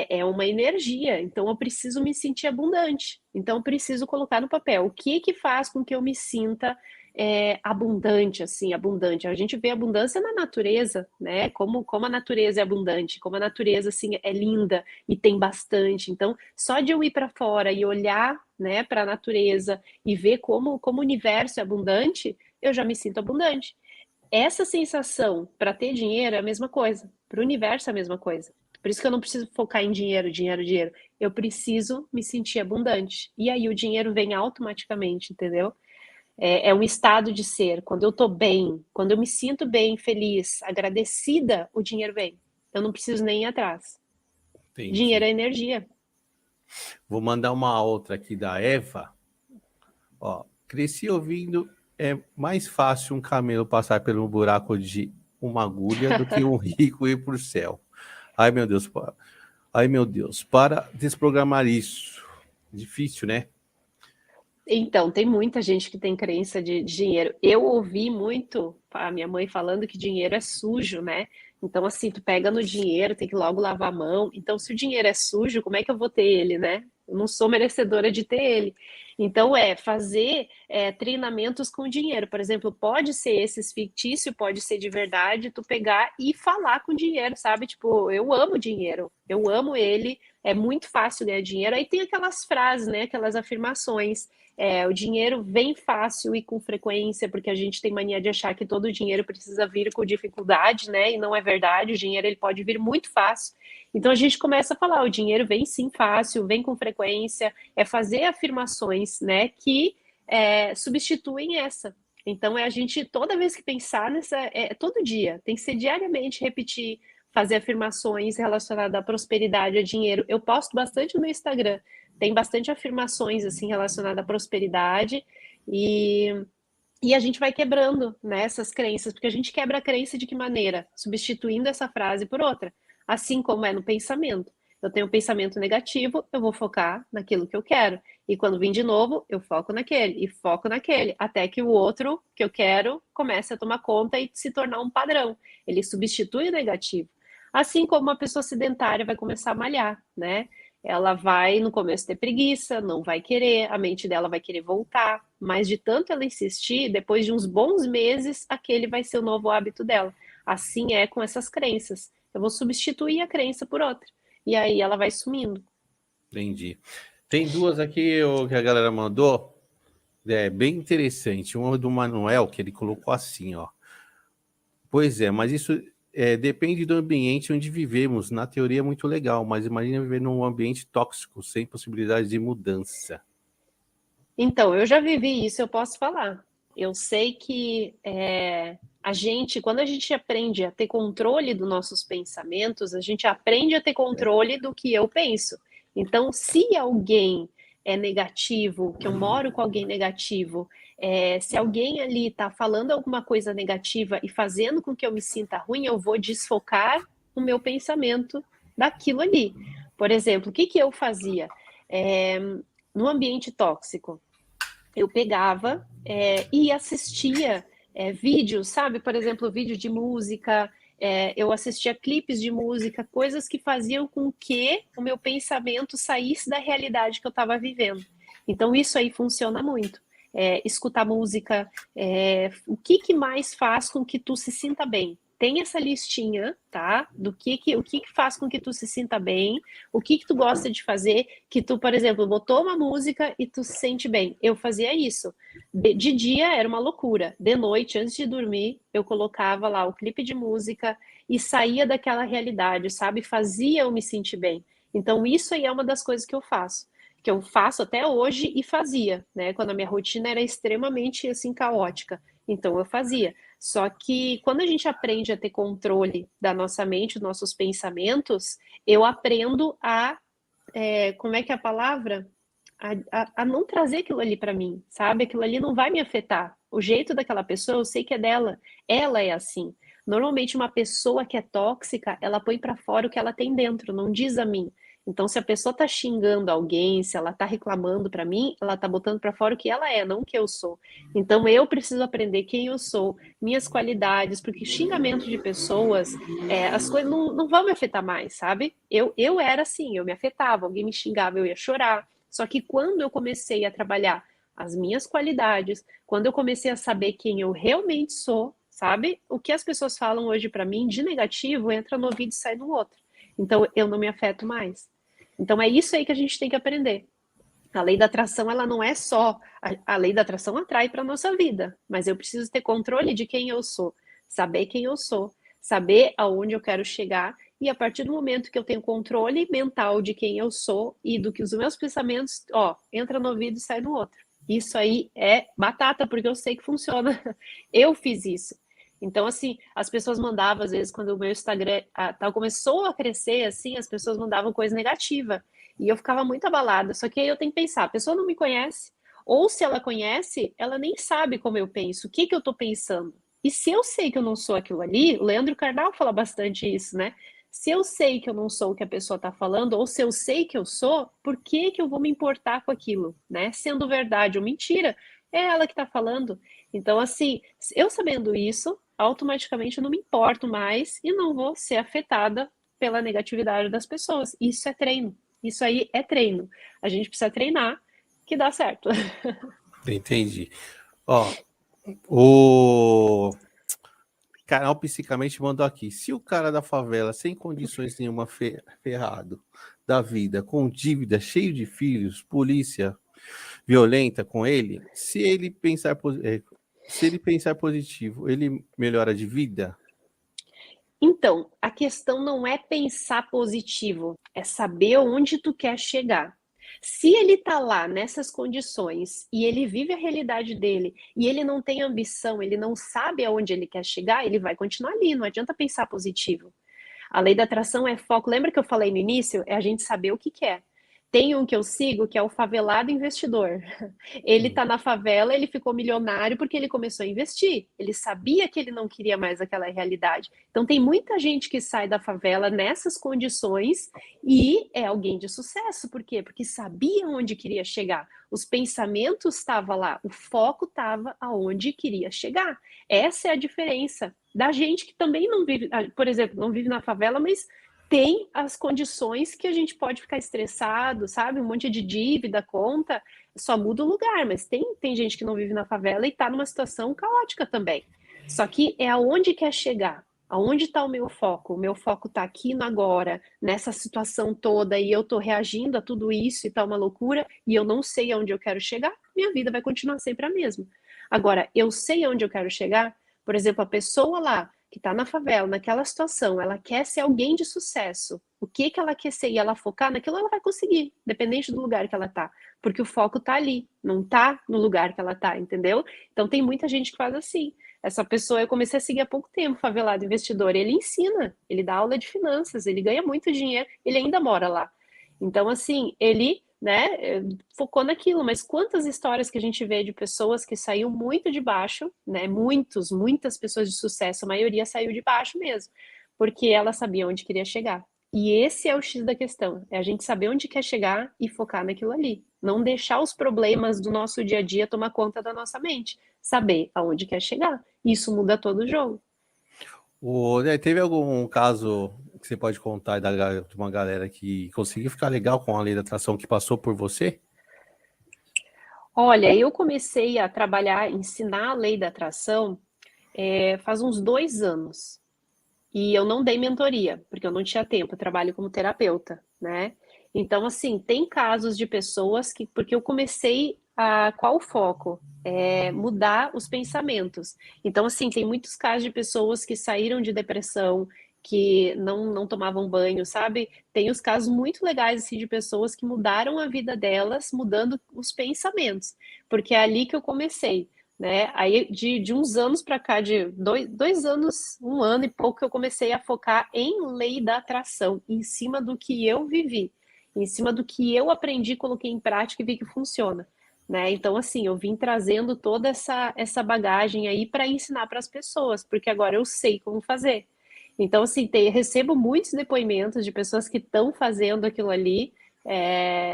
é uma energia, então eu preciso me sentir abundante. Então, eu preciso colocar no papel o que que faz com que eu me sinta abundante, assim, abundante. A gente vê abundância na natureza, né? Como a natureza é abundante, como a natureza, assim, é linda e tem bastante. Então, só de eu ir para fora e olhar, né, para a natureza e ver como o universo é abundante, eu já me sinto abundante. Essa sensação para ter dinheiro é a mesma coisa, para o universo é a mesma coisa. Por isso que eu não preciso focar em dinheiro, dinheiro, dinheiro. Eu preciso me sentir abundante. E aí o dinheiro vem automaticamente, entendeu? É um estado de ser. Quando eu tô bem, quando eu me sinto bem, feliz, agradecida, o dinheiro vem. Eu não preciso nem ir atrás. Dinheiro Entendi. é energia. Vou mandar uma outra aqui da Eva. Ó, cresci ouvindo, é mais fácil um camelo passar pelo buraco de uma agulha do que um rico ir para o céu. Ai, meu Deus. Ai, meu Deus. Para desprogramar isso. Difícil, né? Então, tem muita gente que tem crença de dinheiro. Eu ouvi muito a minha mãe falando que dinheiro é sujo, né? Então, assim, tu pega no dinheiro, tem que logo lavar a mão. Então, se o dinheiro é sujo, como é que eu vou ter ele, né? Eu não sou merecedora de ter ele. Então, fazer treinamentos com dinheiro. Por exemplo, pode ser esses fictício, pode ser de verdade, tu pegar e falar com dinheiro, sabe? Tipo, eu amo dinheiro, eu amo ele, é muito fácil ganhar dinheiro. Aí tem aquelas frases, né? Aquelas afirmações. O dinheiro vem fácil e com frequência, porque a gente tem mania de achar que todo o dinheiro precisa vir com dificuldade, né? E não é verdade, o dinheiro ele pode vir muito fácil. Então a gente começa a falar, o dinheiro vem sim fácil, vem com frequência, é fazer afirmações, né, que substituem essa. Então é a gente, toda vez que pensar nessa, todo dia, tem que ser diariamente repetir, fazer afirmações relacionadas à prosperidade, a dinheiro. Eu posto bastante no meu Instagram, tem bastante afirmações assim relacionadas à prosperidade e a gente vai quebrando, né, essas crenças, porque a gente quebra a crença de que maneira? Substituindo essa frase por outra. Assim como é no pensamento. Eu tenho um pensamento negativo, eu vou focar naquilo que eu quero. E quando vem de novo, eu foco naquele e foco naquele, até que o outro que eu quero comece a tomar conta e se tornar um padrão. Ele substitui o negativo. Assim como uma pessoa sedentária vai começar a malhar, né? Ela vai no começo ter preguiça, não vai querer, a mente dela vai querer voltar, mas de tanto ela insistir, depois de uns bons meses, aquele vai ser o novo hábito dela. Assim é com essas crenças. Eu vou substituir a crença por outra. E aí ela vai sumindo. Entendi. Tem duas aqui que a galera mandou, bem interessante. Uma do Manuel, que ele colocou assim, ó. Pois é, mas isso depende do ambiente onde vivemos. Na teoria é muito legal, mas imagina viver num ambiente tóxico, sem possibilidade de mudança. Então, eu já vivi isso, eu posso falar. Eu sei que quando a gente aprende a ter controle dos nossos pensamentos, a gente aprende a ter controle do que eu penso. Então, se alguém é negativo, que eu moro com alguém negativo, se alguém ali está falando alguma coisa negativa e fazendo com que eu me sinta ruim, eu vou desfocar o meu pensamento daquilo ali. Por exemplo, o que que eu fazia? No ambiente tóxico, eu pegava e assistia vídeos, sabe? Por exemplo, vídeo de música, eu assistia clipes de música, coisas que faziam com que o meu pensamento saísse da realidade que eu estava vivendo. Então, isso aí funciona muito. Escutar música, o que mais faz com que tu se sinta bem? Tem essa listinha, tá? O que faz com que tu se sinta bem, o que tu gosta de fazer, que tu, por exemplo, botou uma música e tu se sente bem. Eu fazia isso. De dia era uma loucura. De noite, antes de dormir, eu colocava lá o clipe de música e saía daquela realidade, sabe? Fazia eu me sentir bem. Então, isso aí é uma das coisas que eu faço. Que eu faço até hoje e fazia, né? Quando a minha rotina era extremamente, assim, caótica. Então, eu fazia. Só que quando a gente aprende a ter controle da nossa mente, dos nossos pensamentos, eu aprendo como é que é a palavra? A não trazer aquilo ali para mim, sabe? Aquilo ali não vai me afetar. O jeito daquela pessoa, eu sei que é dela. Ela é assim. Normalmente, uma pessoa que é tóxica, ela põe para fora o que ela tem dentro, não diz a mim. Então, se a pessoa tá xingando alguém, se ela tá reclamando para mim, ela tá botando para fora o que ela é, não o que eu sou. Então, eu preciso aprender quem eu sou, minhas qualidades, porque xingamento de pessoas, as coisas não vão me afetar mais, sabe? Eu era assim, eu me afetava, alguém me xingava, eu ia chorar. Só que quando eu comecei a trabalhar as minhas qualidades, quando eu comecei a saber quem eu realmente sou, sabe? O que as pessoas falam hoje para mim de negativo entra no ouvido e sai no outro. Então eu não me afeto mais. Então é isso aí que a gente tem que aprender. A lei da atração, ela não é só a lei da atração atrai para nossa vida, mas eu preciso ter controle de quem eu sou, saber quem eu sou, saber aonde eu quero chegar e a partir do momento que eu tenho controle mental de quem eu sou e do que os meus pensamentos, ó, entra no ouvido e sai no outro. Isso aí é batata, porque eu sei que funciona. Eu fiz isso. Então, assim, as pessoas mandavam, às vezes, quando o meu Instagram começou a crescer, assim, as pessoas mandavam coisa negativa. E eu ficava muito abalada. Só que aí eu tenho que pensar, a pessoa não me conhece. Ou se ela conhece, ela nem sabe como eu penso, o que que eu estou pensando. E se eu sei que eu não sou aquilo ali, o Leandro Carnal fala bastante isso, né? Se eu sei que eu não sou o que a pessoa está falando, ou se eu sei que eu sou, por que que eu vou me importar com aquilo, né? Sendo verdade ou mentira, é ela que está falando. Então, assim, eu sabendo isso, automaticamente eu não me importo mais e não vou ser afetada pela negatividade das pessoas. Isso é treino. Isso aí é treino. A gente precisa treinar que dá certo. Entendi. Ó, o canal Psicamente mandou aqui. Se o cara da favela, sem condições nenhuma, ferrado da vida, com dívida, cheio de filhos, polícia violenta com ele, se ele pensar positivo, ele melhora de vida? Então, a questão não é pensar positivo, é saber onde tu quer chegar. Se ele tá lá nessas condições e ele vive a realidade dele e ele não tem ambição, ele não sabe aonde ele quer chegar, ele vai continuar ali, não adianta pensar positivo. A lei da atração é foco. Lembra que eu falei no início? É a gente saber o que quer. Tem um que eu sigo que é o favelado investidor. Ele está na favela, ele ficou milionário porque ele começou a investir. Ele sabia que ele não queria mais aquela realidade. Então tem muita gente que sai da favela nessas condições e é alguém de sucesso. Por quê? Porque sabia onde queria chegar. Os pensamentos estavam lá, o foco estava aonde queria chegar. Essa é a diferença da gente que também não vive, por exemplo, não vive na favela, mas tem as condições que a gente pode ficar estressado, sabe? Um monte de dívida, conta, só muda o lugar, mas tem gente que não vive na favela e está numa situação caótica também. Só que é aonde quer chegar, aonde está o meu foco? O meu foco está aqui no agora, nessa situação toda, e eu estou reagindo a tudo isso e está uma loucura, e eu não sei aonde eu quero chegar, minha vida vai continuar sempre a mesma. Agora, eu sei aonde eu quero chegar, por exemplo, a pessoa lá que está na favela, naquela situação, ela quer ser alguém de sucesso, o que ela quer ser e ela focar naquilo, ela vai conseguir, dependente do lugar que ela tá, porque o foco tá ali, não tá no lugar que ela tá, entendeu? Então tem muita gente que faz assim. Essa pessoa eu comecei a seguir há pouco tempo, Favelado Investidor. Ele ensina, ele dá aula de finanças, ele ganha muito dinheiro, ele ainda mora lá. Então, assim, ele, né, focou naquilo, mas quantas histórias que a gente vê de pessoas que saíram muito de baixo, né? Muitas pessoas de sucesso, a maioria saiu de baixo mesmo, porque ela sabia onde queria chegar. E esse é o X da questão, é a gente saber onde quer chegar e focar naquilo ali. Não deixar os problemas do nosso dia a dia tomar conta da nossa mente. Saber aonde quer chegar. Isso muda todo o jogo. Teve algum caso que você pode contar de uma galera que conseguiu ficar legal com a lei da atração que passou por você? Olha, eu comecei a trabalhar, ensinar a lei da atração faz uns 2 anos. E eu não dei mentoria, porque eu não tinha tempo, eu trabalho como terapeuta, né? Então, assim, tem casos de pessoas que, porque eu comecei a, qual o foco? É mudar os pensamentos. Então, assim, tem muitos casos de pessoas que saíram de depressão, que não tomavam banho, sabe? Tem os casos muito legais, assim, de pessoas que mudaram a vida delas, mudando os pensamentos, porque é ali que eu comecei, né? Aí de uns anos para cá, de 2 anos, 1 ano e pouco, eu comecei a focar em lei da atração, em cima do que eu vivi, em cima do que eu aprendi, coloquei em prática e vi que funciona, né? Então, assim, eu vim trazendo toda essa bagagem aí para ensinar para as pessoas, porque agora eu sei como fazer. Então, assim, recebo muitos depoimentos de pessoas que estão fazendo aquilo ali.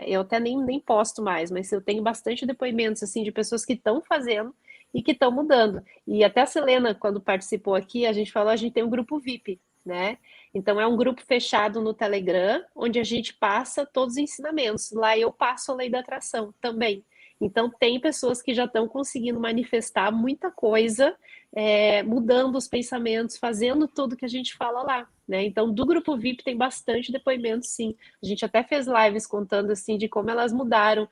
Eu até nem posto mais, mas eu tenho bastante depoimentos assim de pessoas que estão fazendo e que estão mudando. E até a Selena, quando participou aqui, a gente falou, a gente tem um grupo VIP, né? Então é um grupo fechado no Telegram, onde a gente passa todos os ensinamentos. Lá eu passo a lei da atração também. Então tem pessoas que já estão conseguindo manifestar muita coisa, mudando os pensamentos, fazendo tudo que a gente fala lá, né? Então do grupo VIP tem bastante depoimento, sim. A gente até fez lives contando assim de como elas mudaram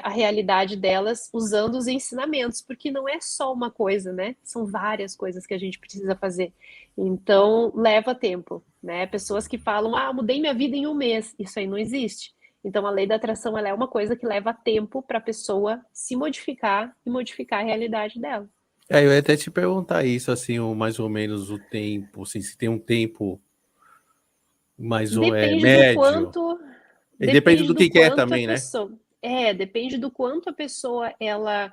a realidade delas usando os ensinamentos, porque não é só uma coisa, né? São várias coisas que a gente precisa fazer. Então, leva tempo, né? Pessoas que falam, mudei minha vida em um mês. Isso aí não existe. Então, a lei da atração, ela é uma coisa que leva tempo para a pessoa se modificar e modificar a realidade dela. Eu ia até te perguntar isso, assim, mais ou menos o tempo, assim, se tem um tempo mais Depende do médio. quanto, E depende depende do do que é quanto a também, né? pessoa, depende do quanto a pessoa ela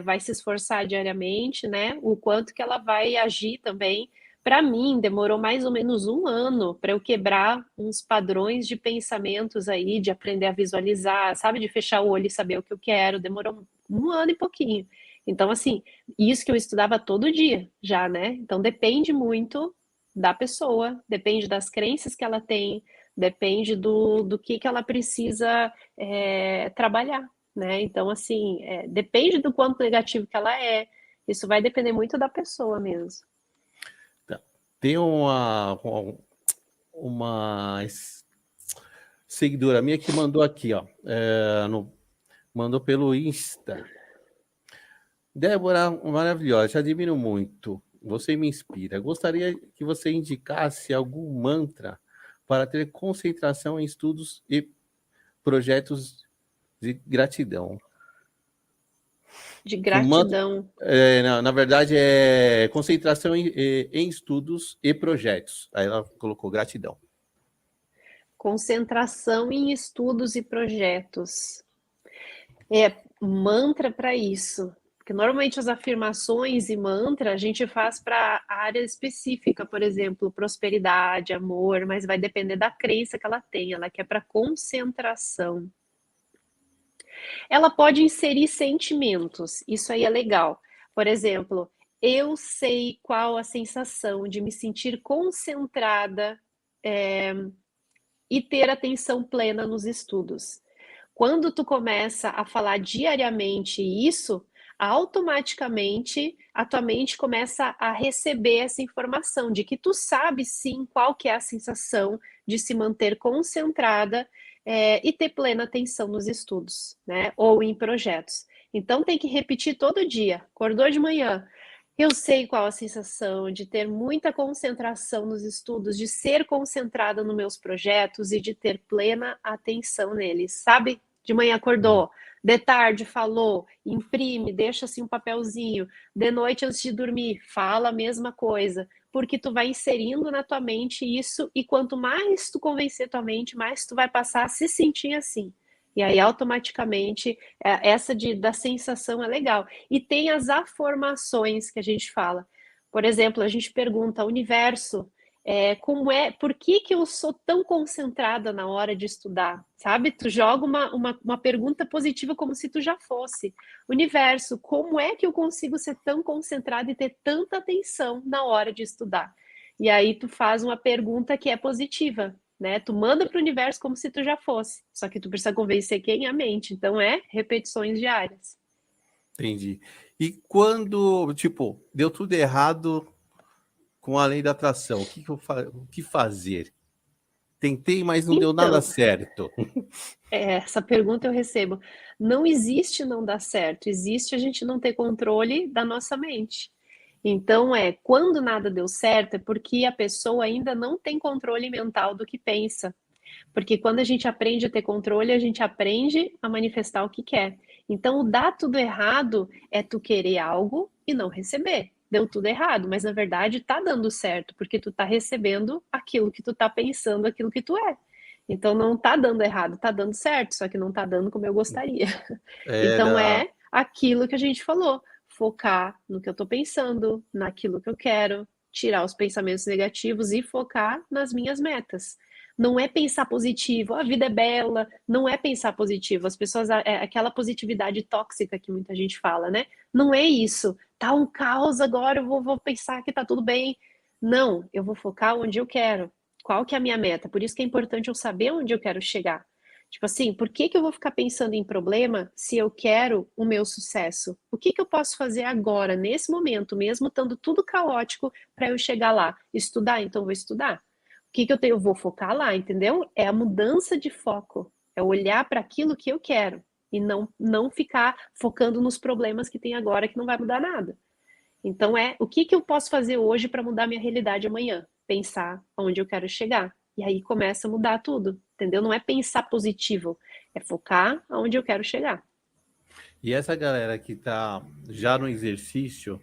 vai se esforçar diariamente, né? O quanto que ela vai agir também. Para mim, demorou mais ou menos 1 ano para eu quebrar uns padrões de pensamentos aí, de aprender a visualizar, sabe? De fechar o olho e saber o que eu quero. Demorou 1 ano e pouquinho. Então, assim, isso que eu estudava todo dia já, né? Então, depende muito da pessoa, depende das crenças que ela tem, depende do que ela precisa trabalhar, né? Então, assim, depende do quanto negativo que ela é. Isso vai depender muito da pessoa mesmo. Tem uma seguidora minha que mandou aqui, ó. Mandou pelo Insta. Débora, maravilhosa, te admiro muito. Você me inspira. Gostaria que você indicasse algum mantra para ter concentração em estudos e projetos de gratidão. De O mantra, gratidão. na verdade, é concentração em estudos e projetos. Aí ela colocou gratidão. Concentração em estudos e projetos. Mantra para isso. Porque normalmente as afirmações e mantra a gente faz para área específica, por exemplo, prosperidade, amor, mas vai depender da crença que ela tem. Ela quer para concentração. Ela pode inserir sentimentos, isso aí é legal. Por exemplo, eu sei qual a sensação de me sentir concentrada e ter atenção plena nos estudos. Quando tu começa a falar diariamente isso, automaticamente a tua mente começa a receber essa informação de que tu sabe sim qual que é a sensação de se manter concentrada e ter plena atenção nos estudos, né? Ou em projetos. Então tem que repetir todo dia. Acordou de manhã, Eu sei qual a sensação de ter muita concentração nos estudos, de ser concentrada nos meus projetos e de ter plena atenção neles, sabe? De manhã Hum. acordou, de tarde falou, imprime, deixa assim um papelzinho, de noite antes de dormir, fala a mesma coisa, porque tu vai inserindo na tua mente isso e quanto mais tu convencer tua mente, mais tu vai passar a se sentir assim. E aí automaticamente essa da sensação é legal. E tem as afirmações que a gente fala. Por exemplo, a gente pergunta, universo, como é, por que que eu sou tão concentrada na hora de estudar? Sabe? Tu joga uma pergunta positiva como se tu já fosse. Universo, como é que eu consigo ser tão concentrada e ter tanta atenção na hora de estudar? E aí tu faz uma pergunta que é positiva, né? Tu manda para o universo como se tu já fosse. Só que tu precisa convencer quem? A mente. Então é repetições diárias. Entendi. E quando, tipo, deu tudo errado com a lei da atração, o que fazer? Tentei, mas não deu nada Então, certo. essa pergunta eu recebo. Não existe não dar certo, existe a gente não ter controle da nossa mente. Então, quando nada deu certo, é porque a pessoa ainda não tem controle mental do que pensa. Porque quando a gente aprende a ter controle, a gente aprende a manifestar o que quer. Então, o dar tudo errado é tu querer algo e não receber. Deu tudo errado, mas na verdade tá dando certo, porque tu tá recebendo aquilo que tu tá pensando, aquilo que tu é. Então não tá dando errado, tá dando certo, só que não tá dando como eu gostaria. Então Era, é aquilo que a gente falou, focar no que eu tô pensando, naquilo que eu quero, tirar os pensamentos negativos e focar nas minhas metas. Não é pensar positivo, a vida é bela, não é pensar positivo. As pessoas, aquela positividade tóxica que muita gente fala, né? Não é isso. Tá um caos agora, eu vou pensar que tá tudo bem. Não, eu vou focar onde eu quero. Qual que é a minha meta? Por isso que é importante eu saber onde eu quero chegar. Tipo assim, por que que eu vou ficar pensando em problema se eu quero o meu sucesso? O que que eu posso fazer agora, nesse momento, mesmo estando tudo caótico, para eu chegar lá? Estudar? Então vou estudar. O que que eu tenho? Eu vou focar lá, entendeu? É a mudança de foco. É olhar para aquilo que eu quero e não ficar focando nos problemas que tem agora que não vai mudar nada. Então o que que eu posso fazer hoje para mudar minha realidade amanhã? Pensar onde eu quero chegar. E aí começa a mudar tudo, entendeu? Não é pensar positivo, é focar aonde eu quero chegar. e essa galera que tá já no exercício,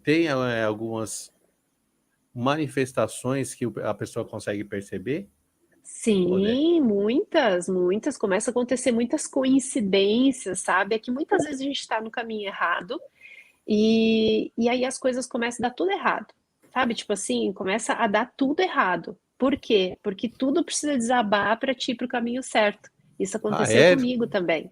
tem algumas manifestações que a pessoa consegue perceber? Ou, né? Sim, muitas, muitas. Começa a acontecer muitas coincidências, sabe? É que muitas vezes a gente está no caminho errado e aí as coisas começam a dar tudo errado, sabe? Tipo assim, começa a dar tudo errado. Por quê? Porque tudo precisa desabar para ti ir para o caminho certo. Isso Ah, aconteceu é? comigo também.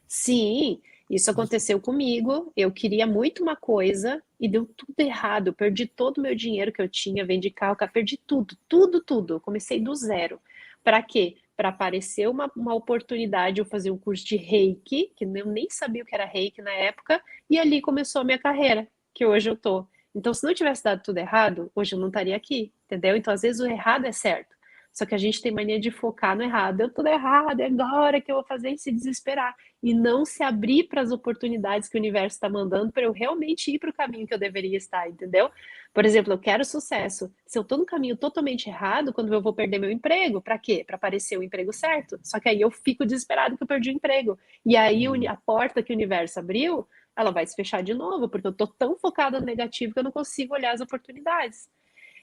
Sim, isso aconteceu comigo. Eu queria muito uma coisa e deu tudo errado. Eu perdi todo o meu dinheiro que eu tinha, vendi carro, perdi tudo, tudo, tudo. Eu comecei do zero. Para quê? Para aparecer uma oportunidade eu fazer um curso de Reiki, que eu nem sabia o que era Reiki na época, e ali começou a minha carreira, que hoje eu tô. Então, se não tivesse dado tudo errado, hoje eu não estaria aqui, entendeu? Então, às vezes o errado é certo. Só que a gente tem mania de focar no errado. Deu tudo errado, é agora que eu vou fazer e se desesperar e não se abrir para as oportunidades que o universo está mandando para eu realmente ir para o caminho que eu deveria estar, entendeu? Por exemplo, eu quero sucesso. Se eu estou no caminho totalmente errado, quando eu vou perder meu emprego, para quê? Para aparecer o emprego certo. Só que aí eu fico desesperado que eu perdi o emprego. E aí a porta que o universo abriu, ela vai se fechar de novo, porque eu estou tão focada no negativo que eu não consigo olhar as oportunidades.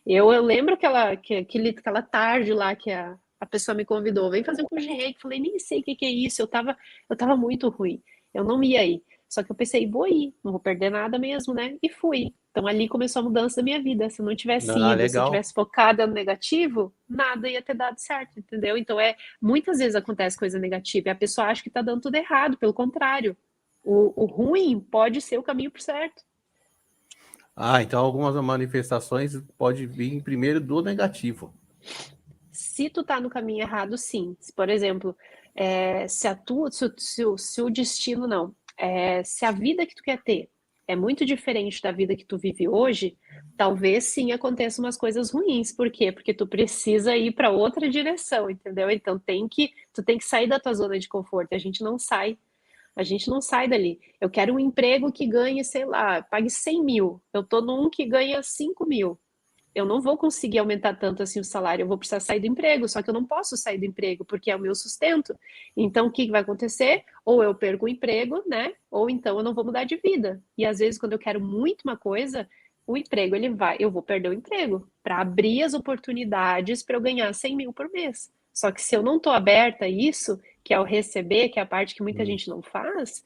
Eu lembro aquela tarde lá que a pessoa me convidou, vem fazer um curso de reiki. Falei, nem sei o que que é isso. Eu tava muito ruim. Eu não ia ir. Só que eu pensei, vou ir, não vou perder nada mesmo, né? E fui. Então ali começou a mudança da minha vida. Se eu não tivesse Ah, ido, se eu legal. tivesse focada no negativo, nada ia ter dado certo, entendeu? Então muitas vezes acontece coisa negativa e a pessoa acha que tá dando tudo errado, pelo contrário. O ruim pode ser o caminho pro certo. Ah, então algumas manifestações pode vir primeiro do negativo. Se tu tá no caminho errado, sim. Se, por exemplo, se o destino não, se a vida que tu quer ter é muito diferente da vida que tu vive hoje, talvez sim aconteçam umas coisas ruins. Por quê? Porque tu precisa ir para outra direção, entendeu? Então tu tem que sair da tua zona de conforto. A gente não sai. A gente não sai dali. Eu quero um emprego que ganhe, sei lá, pague 100 mil. Eu tô num que ganha 5 mil. Eu não vou conseguir aumentar tanto assim o salário, eu vou precisar sair do emprego, só que eu não posso sair do emprego porque é o meu sustento. Então, o que vai acontecer? Ou eu perco o emprego, né? Ou então eu não vou mudar de vida. E às vezes, quando eu quero muito uma coisa, o emprego eu vou perder o emprego para abrir as oportunidades para eu ganhar 100 mil por mês. Só que se eu não estou aberta a isso, que é o receber, que é a parte que muita Hum. gente não faz,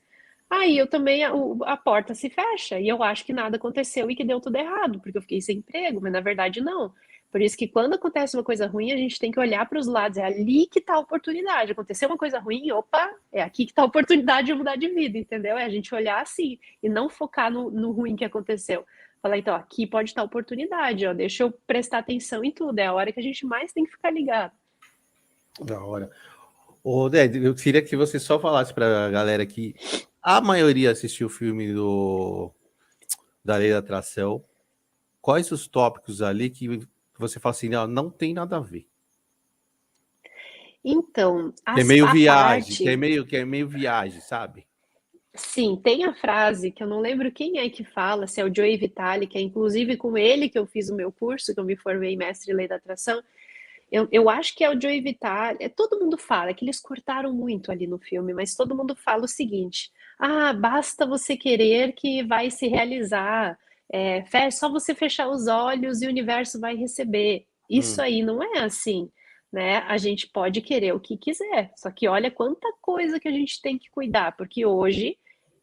aí eu também, a porta se fecha e eu acho que nada aconteceu e que deu tudo errado, porque eu fiquei sem emprego, mas na verdade não. Por isso que quando acontece uma coisa ruim, a gente tem que olhar para os lados, é ali que está a oportunidade. Aconteceu uma coisa ruim, opa, é aqui que está a oportunidade de mudar de vida, entendeu? É a gente olhar assim e não focar no ruim que aconteceu. Falar, então, aqui pode estar a oportunidade, ó, deixa eu prestar atenção em tudo, é a hora que a gente mais tem que ficar ligado. Da hora. Ô, Ded, eu queria que você só falasse para a galera que a maioria assistiu o filme da Lei da Atração. Quais os tópicos ali que você fala assim, não, não tem nada a ver? Então, Que é meio a viagem, parte. que é meio viagem, sabe? Sim, tem a frase que eu não lembro quem é que fala, se é o Joey Vitale, que é inclusive com ele que eu fiz o meu curso, que eu me formei em mestre em lei da atração. Eu acho que é o Joey Vitale. Todo mundo fala é que eles cortaram muito ali no filme, mas todo mundo fala o seguinte: ah, basta você querer que vai se realizar. Só você fechar os olhos e o universo vai receber. Isso Hum. aí não é assim, né? A gente pode querer o que quiser, só que olha quanta coisa que a gente tem que cuidar, porque hoje,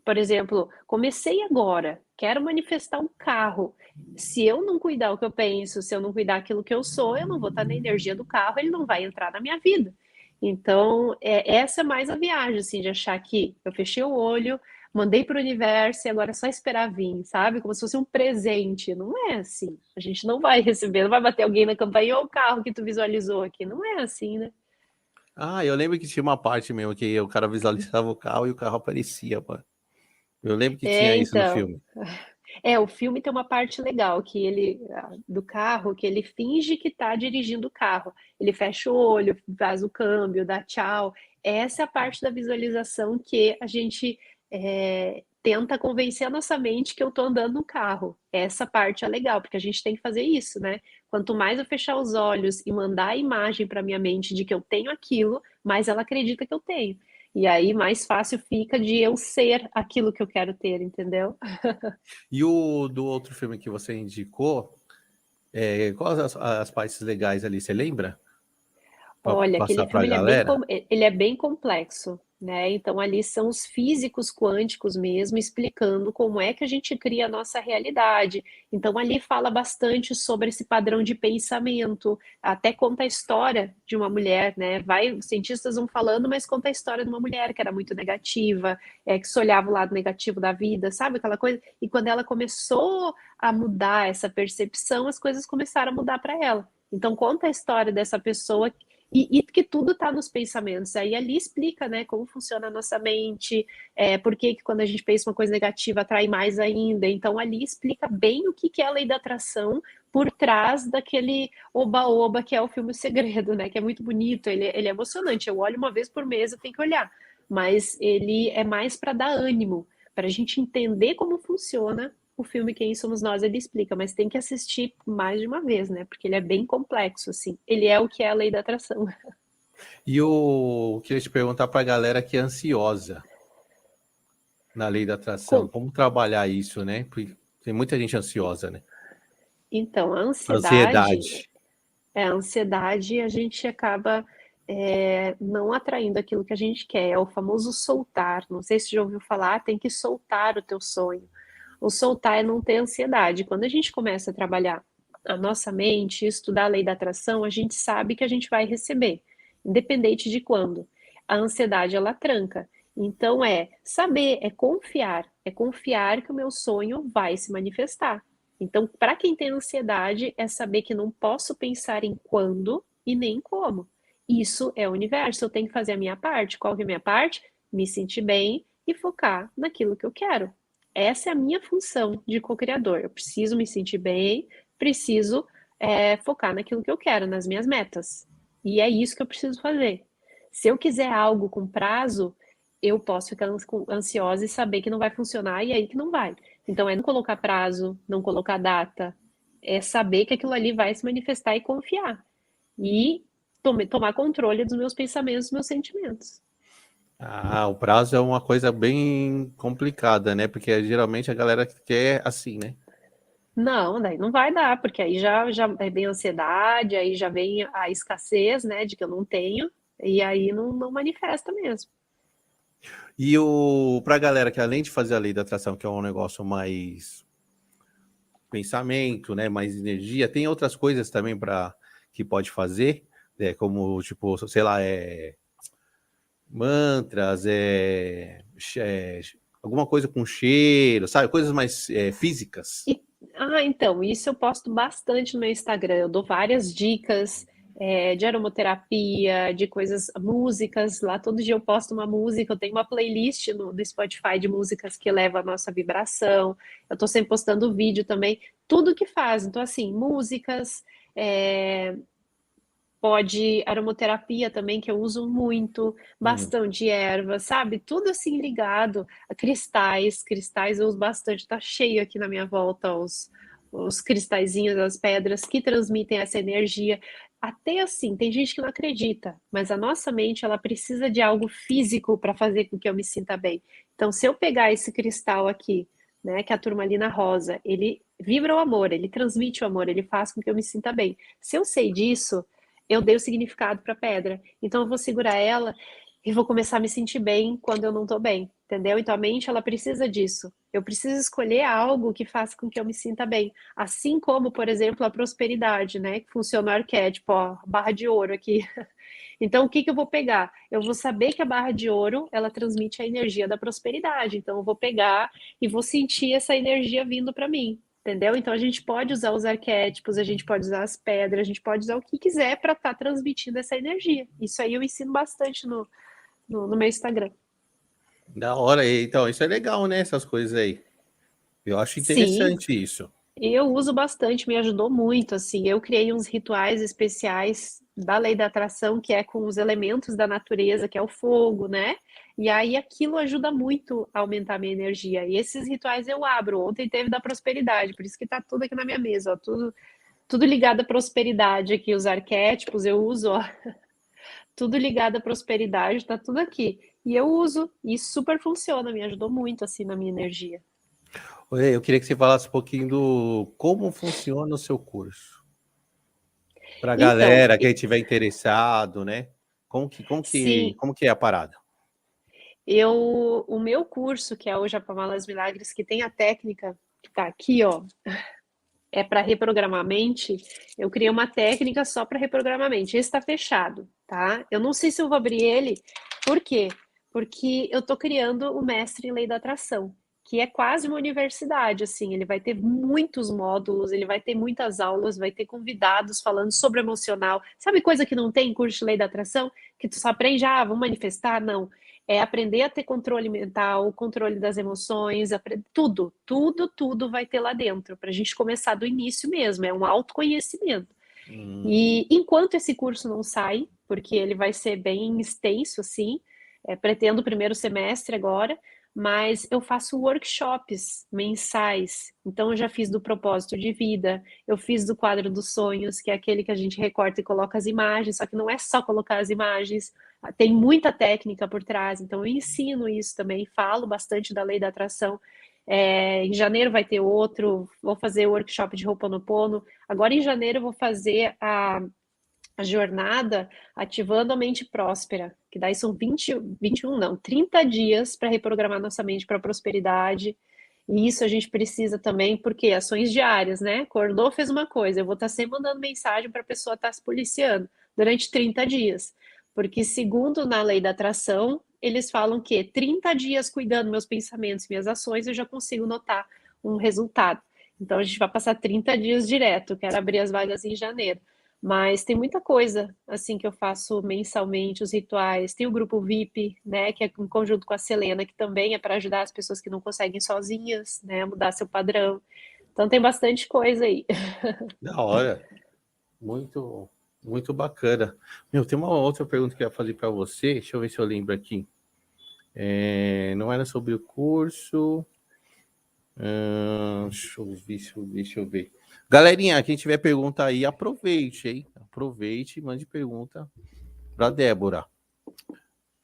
por exemplo, comecei agora, quero manifestar um carro. Se eu não cuidar o que eu penso, se eu não cuidar aquilo que eu sou, eu não vou estar na energia do carro, ele não vai entrar na minha vida. Então, essa é mais a viagem, assim, de achar que eu fechei o olho, mandei para o universo e agora é só esperar vir, sabe? Como se fosse um presente. Não é assim. A gente não vai receber, não vai bater alguém na campainha ou o carro que tu visualizou aqui. Não é assim, né? Ah, eu lembro que tinha uma parte mesmo que o cara visualizava o carro e o carro aparecia, mano. Eu lembro que tinha isso no Então. filme. O filme tem uma parte legal que do carro, que ele finge que está dirigindo o carro. Ele fecha o olho, faz o câmbio, dá tchau. Essa é a parte da visualização que a gente tenta convencer a nossa mente que eu estou andando no carro. Essa parte é legal, porque a gente tem que fazer isso, né? Quanto mais eu fechar os olhos e mandar a imagem para minha mente de que eu tenho aquilo, mais ela acredita que eu tenho. E aí mais fácil fica de eu ser aquilo que eu quero ter, entendeu? E o do outro filme que você indicou, quais as partes legais ali, você lembra? Para Olha, aquele passar para a filme galera? ele é bem complexo, né? Então ali são os físicos quânticos mesmo explicando como é que a gente cria a nossa realidade. Então ali fala bastante sobre esse padrão de pensamento, até conta a história de uma mulher, né? Os cientistas vão falando, mas conta a história de uma mulher que era muito negativa, que só olhava o lado negativo da vida, sabe aquela coisa? E quando ela começou a mudar essa percepção, as coisas começaram a mudar para ela. Então conta a história dessa pessoa e que tudo está nos pensamentos. Aí ali explica, né, como funciona a nossa mente, por que quando a gente pensa uma coisa negativa atrai mais ainda. Então ali explica bem o que é a lei da atração por trás daquele oba-oba que é o filme O Segredo, né? Que é muito bonito, ele é emocionante. Eu olho uma vez por mês, eu tenho que olhar. Mas ele é mais para dar ânimo, para a gente entender como funciona o filme Quem Somos Nós, ele explica, mas tem que assistir mais de uma vez, né? Porque ele é bem complexo, assim. Ele é o que é a lei da atração. E eu queria te perguntar para a galera que é ansiosa na lei da atração, Com... como trabalhar isso, né? Porque tem muita gente ansiosa, né? Então, Ansiedade. a ansiedade, a gente acaba não atraindo aquilo que a gente quer. É o famoso soltar. Não sei se já ouviu falar, tem que soltar o teu sonho. O soltar é não ter ansiedade. Quando a gente começa a trabalhar a nossa mente, estudar a lei da atração, a gente sabe que a gente vai receber, independente de quando. A ansiedade, ela tranca. Então, saber, é confiar que o meu sonho vai se manifestar. Então, para quem tem ansiedade, é saber que não posso pensar em quando e nem como. Isso é o universo, eu tenho que fazer a minha parte. Qual que é a minha parte? Me sentir bem e focar naquilo que eu quero. Essa é a minha função de co-criador. Eu preciso me sentir bem, preciso focar naquilo que eu quero, nas minhas metas. E é isso que eu preciso fazer. Se eu quiser algo com prazo, eu posso ficar ansiosa e saber que não vai funcionar e aí que não vai. Então é não colocar prazo, não colocar data, é saber que aquilo ali vai se manifestar e confiar. E tomar controle dos meus pensamentos, dos meus sentimentos. Ah, o prazo é uma coisa bem complicada, né? Porque geralmente a galera quer assim, né? Não, daí não vai dar, porque aí já vem a ansiedade, aí já vem a escassez, né, de que eu não tenho, e aí não manifesta mesmo. E pra galera que além de fazer a lei da atração, que é um negócio mais pensamento, né, mais energia, tem outras coisas também para que pode fazer, como tipo, sei lá, mantras, alguma coisa com cheiro, sabe, coisas mais físicas. E, então, isso eu posto bastante no meu Instagram. Eu dou várias dicas, de aromaterapia, de coisas, músicas. Lá todo dia eu posto uma música. Eu tenho uma playlist no Spotify de músicas que eleva a nossa vibração. Eu tô sempre postando vídeo também. Tudo que faz. Então, assim, músicas, é, pode aromaterapia também, que eu uso muito, Hum. bastante ervas, sabe? Tudo assim ligado a cristais. Cristais eu uso bastante, tá cheio aqui na minha volta os cristalzinhos, as pedras que transmitem essa energia. Até assim, tem gente que não acredita, mas a nossa mente ela precisa de algo físico para fazer com que eu me sinta bem. Então, se eu pegar esse cristal aqui, né, que é a turmalina rosa, ele vibra o amor, ele transmite o amor, ele faz com que eu me sinta bem. Se eu sei disso, eu dei o significado para a pedra. Então eu vou segurar ela e vou começar a me sentir bem quando eu não estou bem, entendeu? Então a mente ela precisa disso. Eu preciso escolher algo que faça com que eu me sinta bem. Assim como, por exemplo, a prosperidade, né? Que funciona o arquétipo, ó, barra de ouro aqui. Então, o que que eu vou pegar? Eu vou saber que a barra de ouro, ela transmite a energia da prosperidade. Então, eu vou pegar e vou sentir essa energia vindo para mim. Entendeu? Então a gente pode usar os arquétipos, a gente pode usar as pedras, a gente pode usar o que quiser para estar transmitindo essa energia. Isso aí eu ensino bastante no meu Instagram. Da hora, então, isso é legal, né? Essas coisas aí. Eu acho Sim, interessante isso. eu uso bastante, me ajudou muito, assim. Eu criei uns rituais especiais da lei da atração, que é com os elementos da natureza, que é o fogo, né? E aí aquilo ajuda muito a aumentar a minha energia. E esses rituais eu abro. Ontem teve da prosperidade, por isso que tá tudo aqui na minha mesa, ó, tudo ligado à prosperidade aqui, os arquétipos eu uso, ó, tudo ligado à prosperidade, tá tudo aqui. E eu uso, e super funciona, me ajudou muito assim na minha energia. Oi, eu queria que você falasse um pouquinho do como funciona o seu curso. Para a Então, galera que estiver interessado, né? Como que, como que, sim, como que é a parada? o meu curso, que é o Japamalas Milagres, que tem a técnica que tá aqui, ó, é para reprogramar a mente. Eu criei uma técnica só para reprogramar a mente. Esse está fechado, tá? Eu não sei se eu vou abrir ele. Por quê? Porque eu tô criando o mestre em lei da atração, que é quase uma universidade, assim. Ele vai ter muitos módulos, ele vai ter muitas aulas, vai ter convidados falando sobre emocional. Sabe coisa que não tem em curso de lei da atração? Que tu só aprende, vamos manifestar? Não. É aprender a ter controle mental, controle das emoções, tudo vai ter lá dentro, para a gente começar do início mesmo, é um autoconhecimento. Hum. E enquanto esse curso não sai, porque ele vai ser bem extenso, assim, pretendo o primeiro semestre agora, mas eu faço workshops mensais. Então, eu já fiz do propósito de vida, eu fiz do quadro dos sonhos, que é aquele que a gente recorta e coloca as imagens, só que não é só colocar as imagens, tem muita técnica por trás. Então, eu ensino isso também, falo bastante da lei da atração. Em janeiro vai ter outro, vou fazer workshop de Ho'oponopono. Agora, em janeiro, eu vou fazer a jornada ativando a mente próspera, que daí são 21 não, 30 dias para reprogramar nossa mente para a prosperidade. E isso a gente precisa também, porque ações diárias, né? Acordou, fez uma coisa, eu vou estar sempre mandando mensagem para a pessoa estar se policiando durante 30 dias. Porque, segundo na lei da atração, eles falam que 30 dias cuidando meus pensamentos, minhas ações, eu já consigo notar um resultado. Então, a gente vai passar 30 dias direto, quero abrir as vagas em janeiro. Mas tem muita coisa assim que eu faço mensalmente, os rituais. Tem o grupo VIP, né, que é em conjunto com a Selena, que também é para ajudar as pessoas que não conseguem sozinhas, né, a mudar seu padrão. Então tem bastante coisa aí. Da hora. Muito, muito bacana. Meu, tem uma outra pergunta que eu ia fazer para você. Deixa eu ver se eu lembro aqui. Não era sobre o curso. Deixa eu ver. Galerinha, quem tiver pergunta aí, aproveite, hein? Aproveite e mande pergunta para Débora.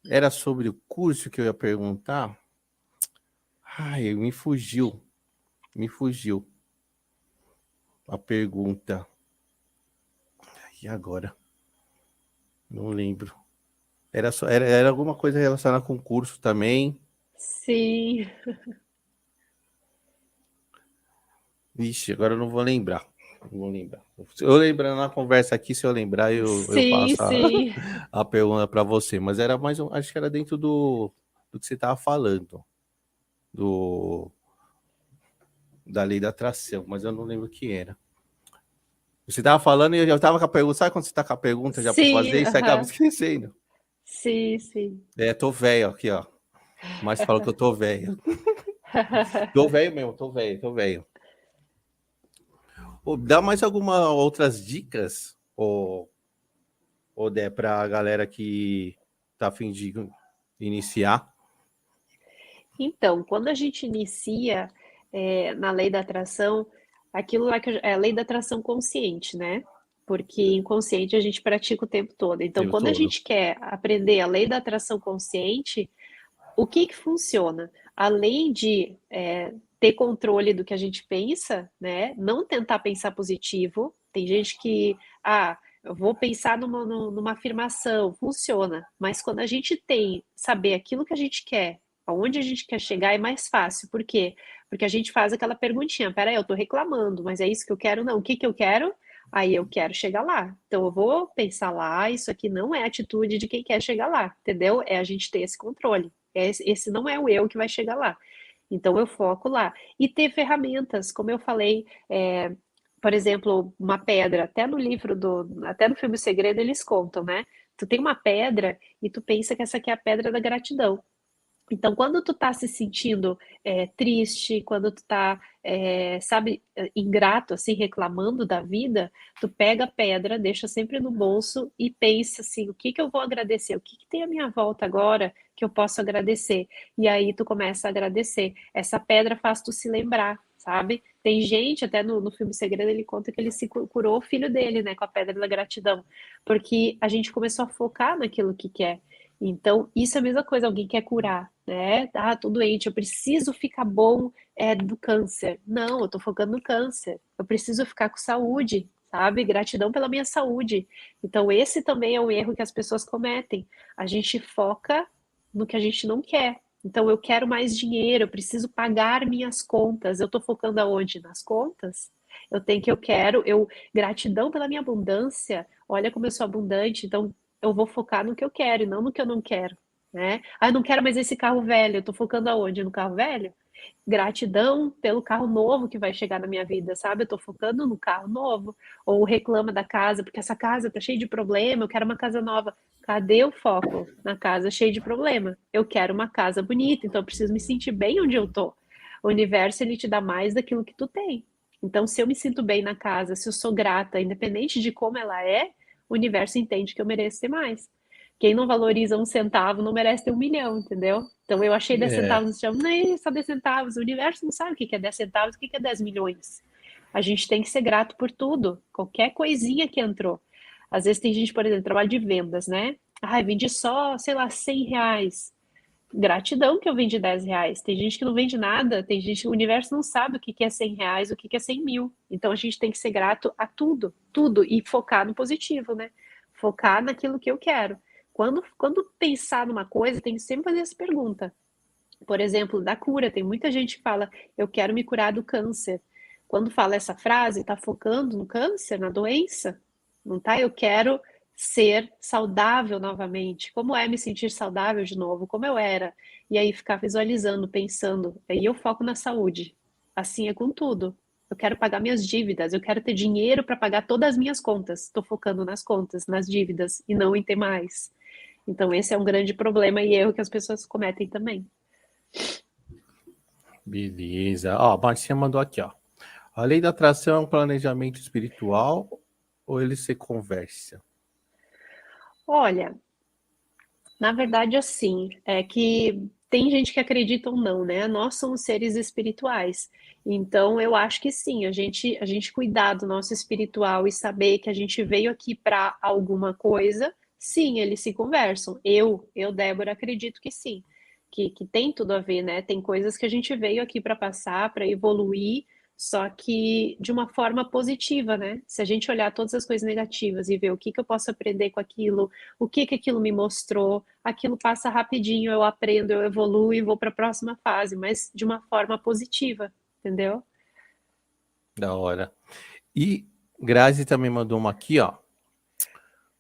Era sobre o curso que eu ia perguntar? Ai, me fugiu a pergunta. E agora? Não lembro. Era alguma coisa relacionada com curso também. Sim. Vixe, agora eu não vou lembrar. Não vou lembrar. Se eu lembrar na conversa aqui, se eu lembrar, eu Sim, faço sim. a pergunta para você. Mas era mais acho que era dentro do que você estava falando. Da lei da atração, mas eu não lembro o que era. Você estava falando e eu já estava com a pergunta. Sabe quando você está com a pergunta já para Sim, fazer e você acaba aham. esquecendo? Sim, sim. Tô velho aqui, ó. Mas falou que eu tô velho. Tô velho mesmo, tô velho. Dá mais alguma outras dicas, ou Dé, pra galera que tá a fim de iniciar? Então, quando a gente inicia na lei da atração, aquilo lá é a lei da atração consciente, né? Porque inconsciente a gente pratica o tempo todo. O Então, tempo quando a todo. gente quer aprender a lei da atração consciente, o que que funciona? Além de ter controle do que a gente pensa, né? Não tentar pensar positivo. Tem gente que, eu vou pensar numa afirmação, funciona. Mas quando a gente tem saber aquilo que a gente quer, aonde a gente quer chegar, é mais fácil. Por quê? Porque a gente faz aquela perguntinha, peraí, eu tô reclamando, mas é isso que eu quero? Não, o que que eu quero? Aí eu quero chegar lá. Então eu vou pensar lá, isso aqui não é atitude de quem quer chegar lá, entendeu? É a gente ter esse controle. Esse não é o eu que vai chegar lá. Então eu foco lá. E ter ferramentas, como eu falei, por exemplo, uma pedra, até no filme O Segredo eles contam, né? Tu tem uma pedra e tu pensa que essa aqui é a pedra da gratidão. Então, quando tu tá se sentindo triste, quando tu tá, sabe, ingrato, assim, reclamando da vida, tu pega a pedra, deixa sempre no bolso e pensa assim, o que que eu vou agradecer? O que que tem à minha volta agora que eu posso agradecer? E aí tu começa a agradecer. Essa pedra faz tu se lembrar, sabe? Tem gente, até no filme Segredo, ele conta que ele se curou o filho dele, né, com a pedra da gratidão, porque a gente começou a focar naquilo que quer. Então, isso é a mesma coisa, alguém quer curar, né? Tô doente, eu preciso ficar bom do câncer. Não, eu tô focando no câncer. Eu preciso ficar com saúde, sabe? Gratidão pela minha saúde. Então, esse também é um erro que as pessoas cometem. A gente foca no que a gente não quer. Então, eu quero mais dinheiro, eu preciso pagar minhas contas. Eu tô focando aonde? Nas contas? Gratidão pela minha abundância. Olha como eu sou abundante. Então, eu vou focar no que eu quero e não no que eu não quero, né? Eu não quero mais esse carro velho, eu tô focando aonde? No carro velho? Gratidão pelo carro novo que vai chegar na minha vida, sabe? Eu tô focando no carro novo. Ou reclama da casa, porque essa casa tá cheia de problema, eu quero uma casa nova. Cadê o foco na casa cheia de problema? Eu quero uma casa bonita, então eu preciso me sentir bem onde eu tô. O universo, ele te dá mais daquilo que tu tem. Então, se eu me sinto bem na casa, se eu sou grata, independente de como ela é, o universo entende que eu mereço ter mais. Quem não valoriza um centavo não merece ter 1 milhão, entendeu? Então eu achei 10 É, centavos, chama, não é só 10 centavos. O universo não sabe o que é 10 centavos, o que é 10 milhões. A gente tem que ser grato por tudo, qualquer coisinha que entrou. Às vezes tem gente, por exemplo, trabalho de vendas, né? Vendi só, sei lá, R$ 100. Gratidão que eu vendi R$ 10. Tem gente que não vende nada, tem gente, o universo não sabe o que é R$ 100, o que é 100 mil. Então a gente tem que ser grato a tudo, tudo, e focar no positivo, né? Focar naquilo que eu quero. Quando pensar numa coisa, tem que sempre fazer essa pergunta. Por exemplo, da cura, tem muita gente que fala, eu quero me curar do câncer. Quando fala essa frase, está focando no câncer, na doença? Não tá? Eu quero ser saudável novamente. Como é me sentir saudável de novo? Como eu era? E aí ficar visualizando, pensando. Aí eu foco na saúde. Assim é com tudo. Eu quero pagar minhas dívidas, eu quero ter dinheiro para pagar todas as minhas contas. Estou focando nas contas, nas dívidas e não em ter mais. Então, esse é um grande problema e erro que as pessoas cometem também. beleza. Ó, a Marcinha mandou aqui, ó. A lei da atração é um planejamento espiritual ou ele se conversa? Olha, na verdade, assim, é que tem gente que acredita ou não, né? Nós somos seres espirituais. Então, eu acho que sim, a gente cuidar do nosso espiritual e saber que a gente veio aqui para alguma coisa, sim, eles se conversam. Débora, acredito que sim, que tem tudo a ver, né? Tem coisas que a gente veio aqui para passar, para evoluir, só que de uma forma positiva, né? Se a gente olhar todas as coisas negativas e ver o que que eu posso aprender com aquilo, o que que aquilo me mostrou, aquilo passa rapidinho, eu aprendo, eu evoluo e vou para a próxima fase, mas de uma forma positiva, entendeu? Da hora. E Grazi também mandou uma aqui, ó.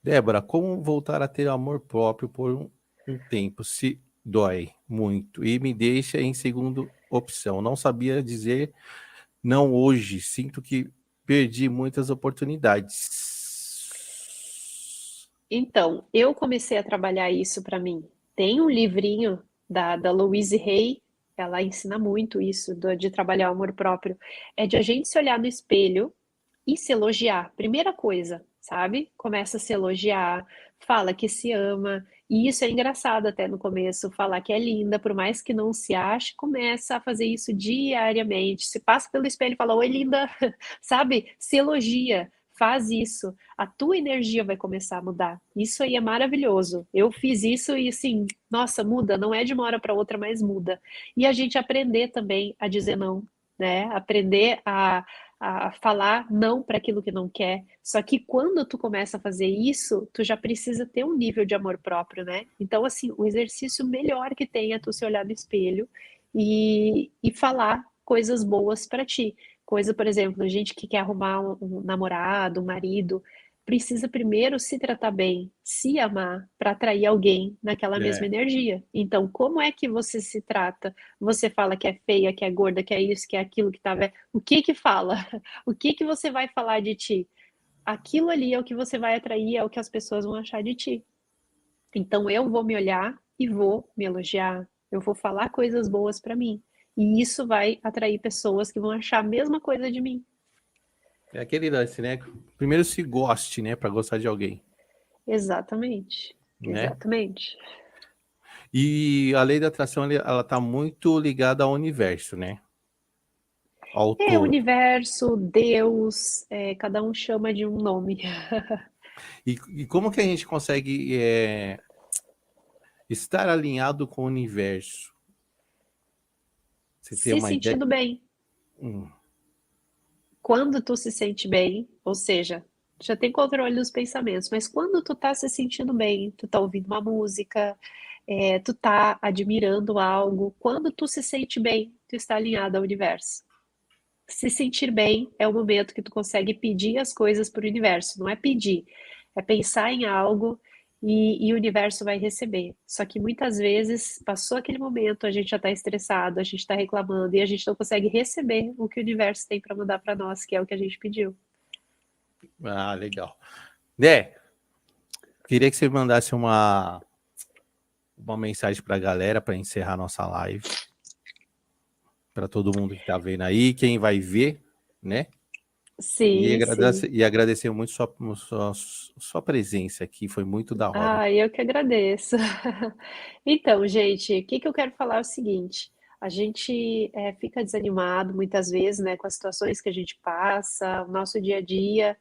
Débora, como voltar a ter amor próprio por um tempo se dói muito e me deixa em segunda opção? Não sabia dizer não hoje. Sinto que perdi muitas oportunidades. Então, eu comecei a trabalhar isso para mim. Tem um livrinho da Louise Hay, ela ensina muito isso, de trabalhar o amor próprio. É de a gente se olhar no espelho e se elogiar. Primeira coisa, sabe? Começa a se elogiar, fala que se ama. E isso é engraçado até no começo, falar que é linda, por mais que não se ache, começa a fazer isso diariamente. Se passa pelo espelho e fala, oi, linda, sabe? Se elogia, faz isso. A tua energia vai começar a mudar. Isso aí é maravilhoso. Eu fiz isso e assim, nossa, muda, não é de uma hora para outra, mas muda. E a gente aprender também a dizer não, né? Aprender a falar não para aquilo que não quer. Só que quando tu começa a fazer isso, tu já precisa ter um nível de amor próprio, né? Então, assim, o exercício melhor que tem é tu se olhar no espelho e falar coisas boas para ti. Coisa, por exemplo, gente que quer arrumar um namorado, um marido, precisa primeiro se tratar bem, se amar, para atrair alguém naquela mesma É, energia. Então, como é que você se trata? Você fala que é feia, que é gorda, que é isso, que é aquilo, que tá velho. O que que fala? O que que você vai falar de ti? Aquilo ali é o que você vai atrair, é o que as pessoas vão achar de ti. Então eu vou me olhar e vou me elogiar. Eu vou falar coisas boas para mim. E isso vai atrair pessoas que vão achar a mesma coisa de mim. é aquele lance, né? Primeiro se goste, né, para gostar de alguém, Exatamente. né? Exatamente. E a lei da atração, ela tá muito ligada ao universo, né? Ao É todo. universo, Deus, cada um chama de um nome. E como que a gente consegue estar alinhado com o universo? Você tem Se uma ideia? sentindo bem. Hum, Quando tu se sente bem, ou seja, já tem controle dos pensamentos, mas quando tu tá se sentindo bem, tu tá ouvindo uma música, tu tá admirando algo, quando tu se sente bem, tu está alinhado ao universo. Se sentir bem é o momento que tu consegue pedir as coisas para o universo. Não é pedir, é pensar em algo e o universo vai receber. Só que muitas vezes passou aquele momento, a gente já está estressado, a gente está reclamando e a gente não consegue receber o que o universo tem para mandar para nós, que é o que a gente pediu. legal. Né? Queria que você mandasse uma mensagem para a galera para encerrar nossa live. Para todo mundo que está vendo aí, quem vai ver, né? Sim, sim. E agradecer muito sua presença aqui, foi muito da hora. Ah, eu que agradeço. Então, gente, o que que eu quero falar é o seguinte: a gente fica desanimado muitas vezes, né, com as situações que a gente passa, o nosso dia a dia.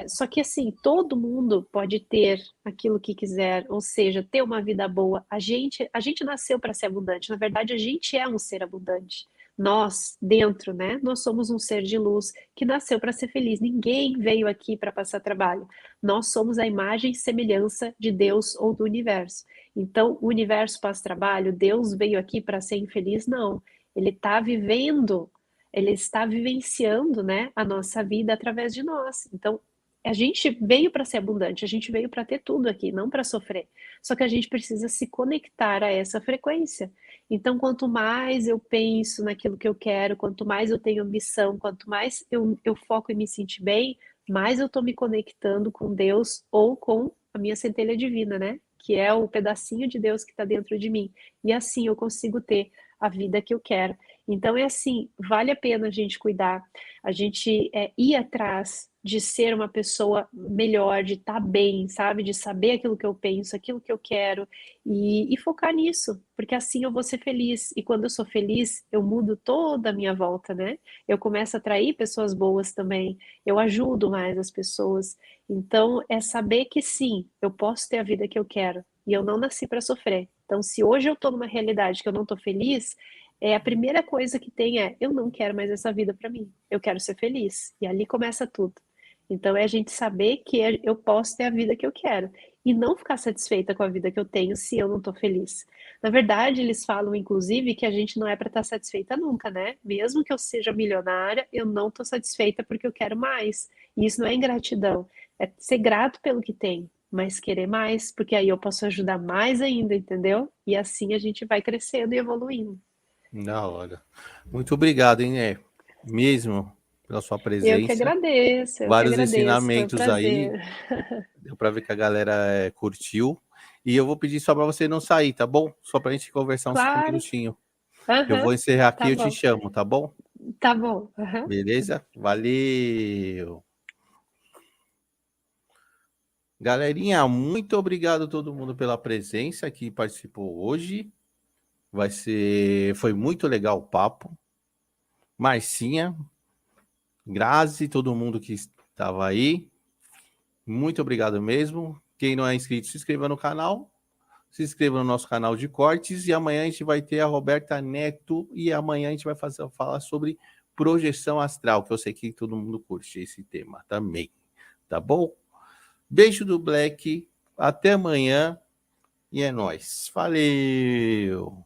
Só que assim, todo mundo pode ter aquilo que quiser, ou seja, ter uma vida boa. A gente nasceu para ser abundante. Na verdade, a gente é um ser abundante. Nós, dentro, né? Nós somos um ser de luz que nasceu para ser feliz. Ninguém veio aqui para passar trabalho. Nós somos a imagem e semelhança de Deus ou do universo. Então, o universo passa trabalho, Deus veio aqui para ser infeliz? Não. Ele está vivendo, ele está vivenciando, né, a nossa vida através de nós. Então, a gente veio para ser abundante, a gente veio para ter tudo aqui, não para sofrer. Só que a gente precisa se conectar a essa frequência. Então, quanto mais eu penso naquilo que eu quero, quanto mais eu tenho ambição, quanto mais eu foco em me sentir bem, mais eu estou me conectando com Deus ou com a minha centelha divina, né? Que é o pedacinho de Deus que está dentro de mim. E assim eu consigo ter a vida que eu quero. Então é assim, vale a pena a gente cuidar, a gente ir atrás de ser uma pessoa melhor, de estar bem, sabe? De saber aquilo que eu penso, aquilo que eu quero e focar nisso, porque assim eu vou ser feliz. E quando eu sou feliz, eu mudo toda a minha volta, né? Eu começo a atrair pessoas boas também, eu ajudo mais as pessoas. Então, é saber que sim, eu posso ter a vida que eu quero e eu não nasci para sofrer. Então, se hoje eu estou numa realidade que eu não estou feliz, a primeira coisa que tem eu não quero mais essa vida para mim. Eu quero ser feliz. E ali começa tudo. Então, é a gente saber que eu posso ter a vida que eu quero e não ficar satisfeita com a vida que eu tenho se eu não estou feliz. Na verdade, eles falam, inclusive, que a gente não é para estar satisfeita nunca, né? Mesmo que eu seja milionária, eu não estou satisfeita porque eu quero mais. E isso não é ingratidão, é ser grato pelo que tem, mas querer mais, porque aí eu posso ajudar mais ainda, entendeu? E assim a gente vai crescendo e evoluindo. Da hora. Muito obrigado, hein, mesmo pela sua presença. Eu que Vários agradeço, foi um ensinamentos prazer. aí. Deu para ver que a galera curtiu. E eu vou pedir só para você não sair, tá bom? Só para a gente conversar uns 5 Claro, minutinhos. Eu vou aham, encerrar aqui tá e eu te bom, chamo, tá bom? tá bom, aham. Beleza? Valeu! Galerinha, muito obrigado a todo mundo pela presença que participou hoje. Foi muito legal o papo. Marcinha, Grazi, todo mundo que estava aí. Muito obrigado mesmo. Quem não é inscrito, se inscreva no canal. Se inscreva no nosso canal de cortes. E amanhã a gente vai ter a Roberta Neto. E amanhã a gente vai falar sobre projeção astral, que eu sei que todo mundo curte esse tema também. Tá bom? Beijo do Black. Até amanhã. E é nóis. Valeu!